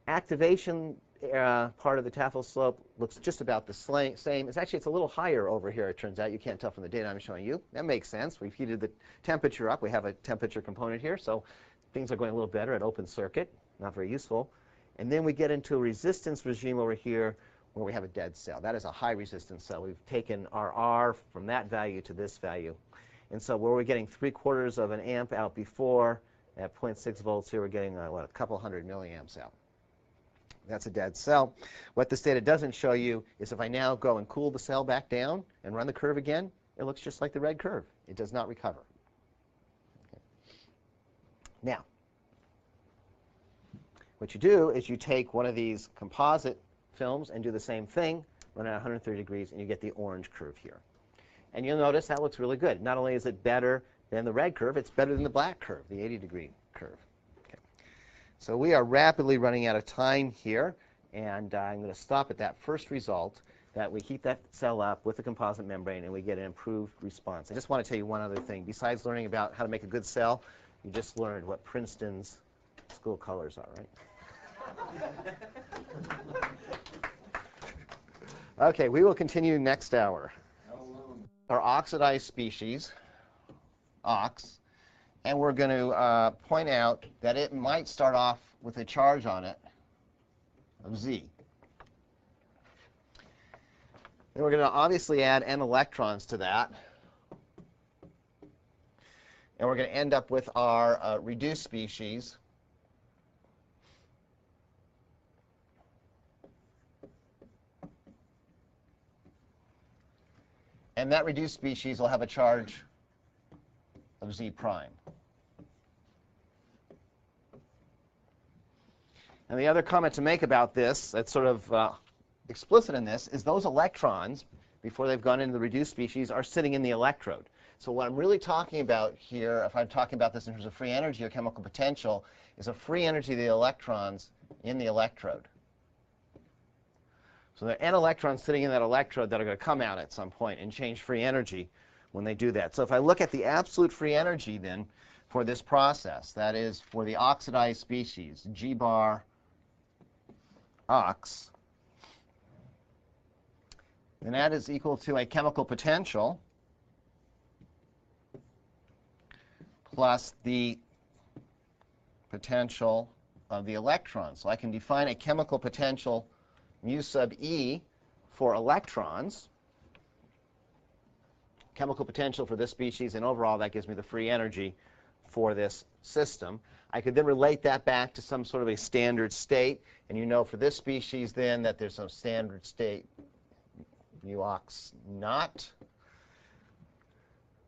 Activation part of the Tafel slope looks just about the same. It's a little higher over here, it turns out. You can't tell from the data I'm showing you. That makes sense. We've heated the temperature up. We have a temperature component here, so things are going a little better at open circuit. Not very useful. And then we get into a resistance regime over here where we have a dead cell. That is a high resistance cell. We've taken our R from that value to this value. And so where we're getting 3/4 of an amp out before, at 0.6 volts here, we're getting, a couple hundred milliamps out. That's a dead cell. What this data doesn't show you is if I now go and cool the cell back down and run the curve again, it looks just like the red curve. It does not recover. Okay. Now, what you do is you take one of these composite films and do the same thing, run at 130 degrees, and you get the orange curve here. And you'll notice that looks really good. Not only is it better than the red curve, it's better than the black curve, the 80-degree curve. Okay. So we are rapidly running out of time here, and I'm going to stop at that first result, that we heat that cell up with the composite membrane, and we get an improved response. I just want to tell you one other thing. Besides learning about how to make a good cell, you just learned what Princeton's school colors are, right? Okay, we will continue next hour. Our oxidized species, ox, and we're going to point out that it might start off with a charge on it of Z. Then we're going to obviously add n electrons to that. And we're going to end up with our reduced species. And that reduced species will have a charge of Z prime. And the other comment to make about this, that's sort of explicit in this, is those electrons, before they've gone into the reduced species, are sitting in the electrode. So what I'm really talking about here, if I'm talking about this in terms of free energy or chemical potential, is a free energy of the electrons in the electrode. So there are n electrons sitting in that electrode that are going to come out at some point and change free energy when they do that. So if I look at the absolute free energy then for this process, that is for the oxidized species, G bar ox, then that is equal to a chemical potential plus the potential of the electrons. So I can define a chemical potential mu sub E for electrons, chemical potential for this species, and overall that gives me the free energy for this system. I could then relate that back to some sort of a standard state, and you know for this species then that there's some standard state mu ox naught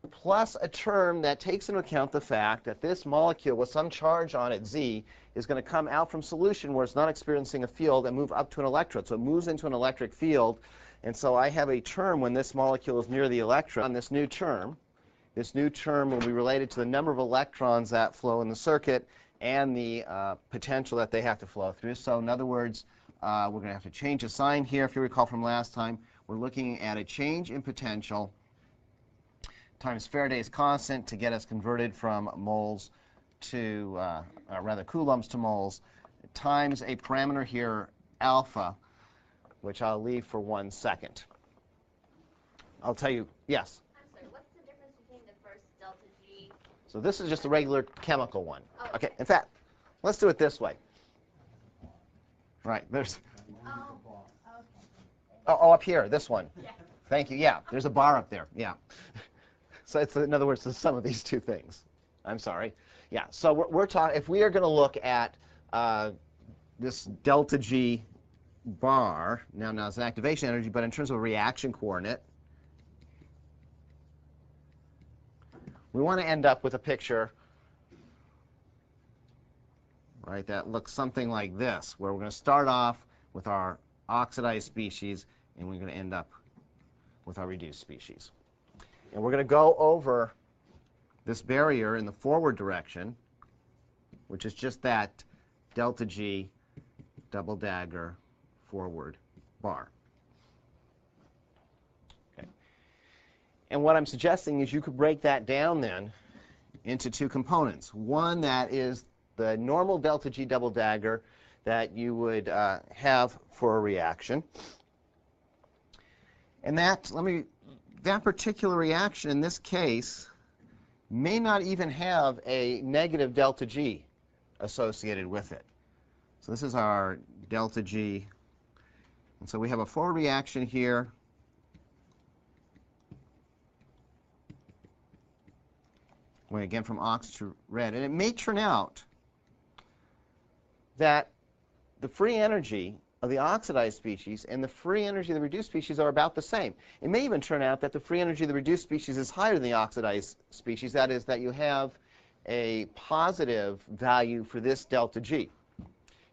plus a term that takes into account the fact that this molecule with some charge on it, Z, is going to come out from solution where it's not experiencing a field and move up to an electrode. So it moves into an electric field. And so I have a term when this molecule is near the electron. This new term will be related to the number of electrons that flow in the circuit and the potential that they have to flow through. So in other words, we're going to have to change a sign here. If you recall from last time, we're looking at a change in potential times Faraday's constant to get us converted from moles to, rather coulombs to moles, times a parameter here, alpha, which I'll leave for 1 second. I'll tell you, yes? I'm sorry, what's the difference between the first delta G? So this is just a regular chemical one. Oh, Okay, in fact, let's do it this way. Right, there's, Oh, oh, up here, this one. yeah. Thank you, yeah, there's a bar up there, yeah. So it's, in other words, the sum of these two things. I'm sorry. Yeah, so we're talking, if we are going to look at this delta G bar, now it's an activation energy, but in terms of a reaction coordinate, we want to end up with a picture, right, that looks something like this, where we're going to start off with our oxidized species, and we're going to end up with our reduced species. And we're going to go over this barrier in the forward direction, which is just that delta G double dagger forward bar. Okay. And what I'm suggesting is you could break that down then into two components. One that is the normal delta G double dagger that you would have for a reaction. And that particular reaction in this case may not even have a negative delta G associated with it. So this is our delta G. And so we have a forward reaction here. Going again from ox to red. And it may turn out that the free energy of the oxidized species and the free energy of the reduced species are about the same. It may even turn out that the free energy of the reduced species is higher than the oxidized species. That is, that you have a positive value for this delta G.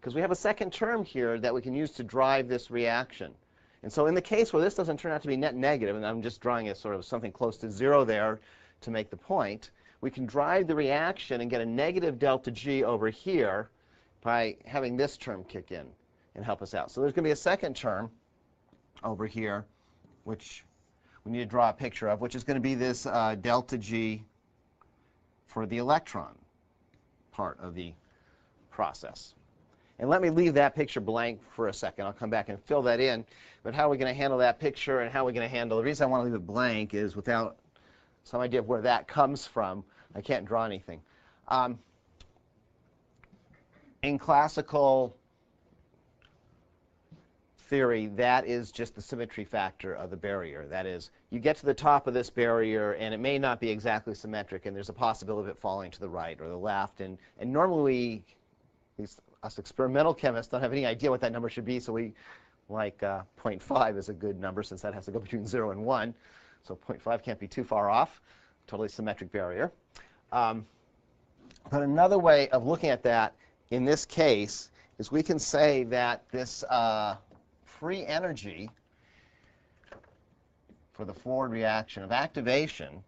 Because we have a second term here that we can use to drive this reaction. And so in the case where this doesn't turn out to be net negative, and I'm just drawing a sort of something close to 0 there to make the point, we can drive the reaction and get a negative delta G over here by having this term kick in and help us out. So there's going to be a second term over here, which we need to draw a picture of, which is going to be this delta G for the electron part of the process. And let me leave that picture blank for a second. I'll come back and fill that in. But how are we going to handle that picture and how are we going to handle, the reason I want to leave it blank is without some idea of where that comes from, I can't draw anything. In classical theory, that is just the symmetry factor of the barrier. That is, you get to the top of this barrier, and it may not be exactly symmetric, and there's a possibility of it falling to the right or the left. And normally, at least us experimental chemists don't have any idea what that number should be, so we like 0.5 is a good number since that has to go between 0 and 1. So 0.5 can't be too far off, totally symmetric barrier. But another way of looking at that in this case is we can say that this free energy for the forward reaction of activation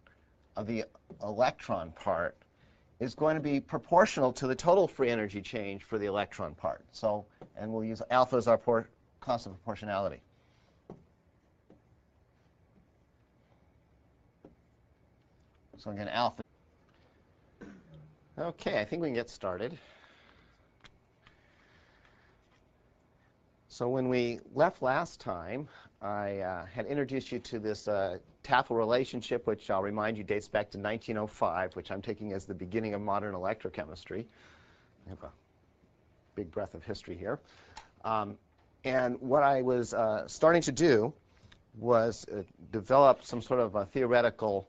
of the electron part is going to be proportional to the total free energy change for the electron part. So, and we'll use alpha as our constant proportionality. So again, alpha. Okay, I think we can get started. So when we left last time, I had introduced you to this Tafel relationship, which I'll remind you dates back to 1905, which I'm taking as the beginning of modern electrochemistry. I have a big breath of history here. And what I was starting to do was develop some sort of a theoretical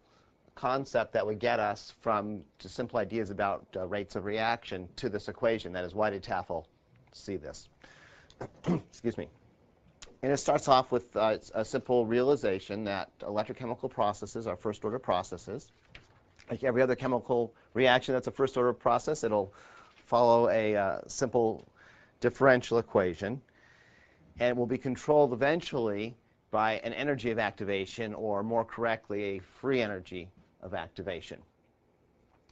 concept that would get us from just simple ideas about rates of reaction to this equation. That is, why did Tafel see this? Excuse me. And it starts off with a simple realization that electrochemical processes are first-order processes. Like every other chemical reaction that's a first-order process, it'll follow a simple differential equation, and it will be controlled eventually by an energy of activation, or more correctly, a free energy of activation.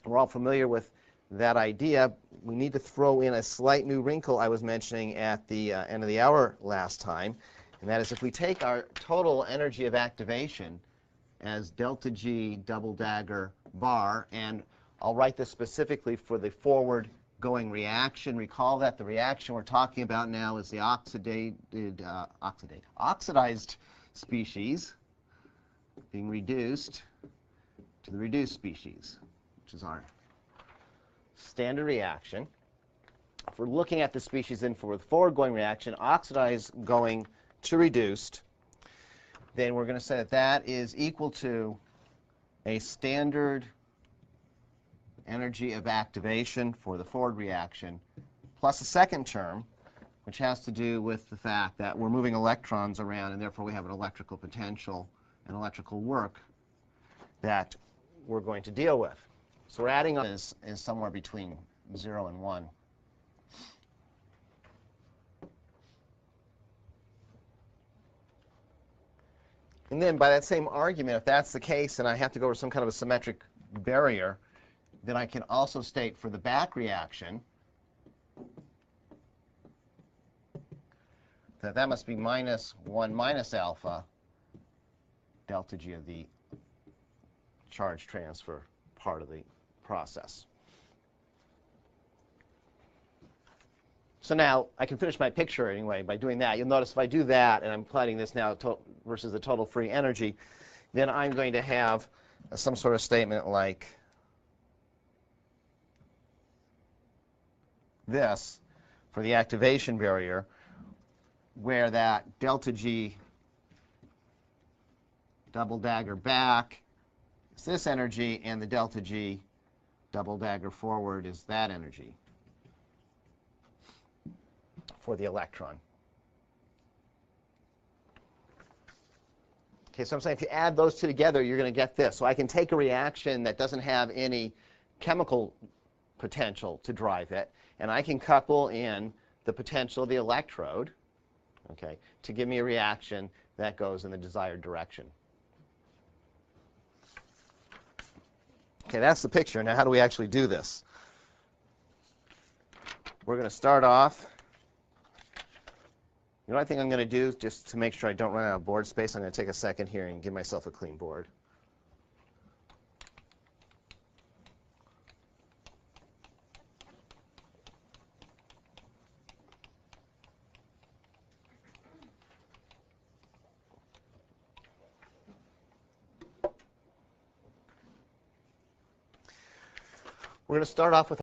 We're all familiar with that idea. We need to throw in a slight new wrinkle I was mentioning at the end of the hour last time, and that is if we take our total energy of activation as delta G double dagger bar, and I'll write this specifically for the forward going reaction. Recall that the reaction we're talking about now is the oxidized species being reduced to the reduced species, which is our standard reaction. If we're looking at the species in for the forward-going reaction, oxidized going to reduced, then we're going to say that that is equal to a standard energy of activation for the forward reaction plus a second term, which has to do with the fact that we're moving electrons around, and therefore we have an electrical potential and electrical work that we're going to deal with. So we're adding up is somewhere between 0 and 1. And then by that same argument, if that's the case and I have to go over some kind of a symmetric barrier, then I can also state for the back reaction that that must be minus 1 minus alpha delta G of the charge transfer part of the process. So now I can finish my picture anyway by doing that. You'll notice if I do that, and I'm plotting this now versus the total free energy, then I'm going to have some sort of statement like this for the activation barrier, where that delta G double dagger back is this energy, and the delta G double dagger forward is that energy for the electron. Okay, so I'm saying if you add those two together, you're going to get this. So I can take a reaction that doesn't have any chemical potential to drive it, and I can couple in the potential of the electrode, okay, to give me a reaction that goes in the desired direction. Okay, that's the picture. Now how do we actually do this? We're going to start off. You know what I think I'm going to do, just to make sure I don't run out of board space? I'm going to take a second here and give myself a clean board. We're going to start off with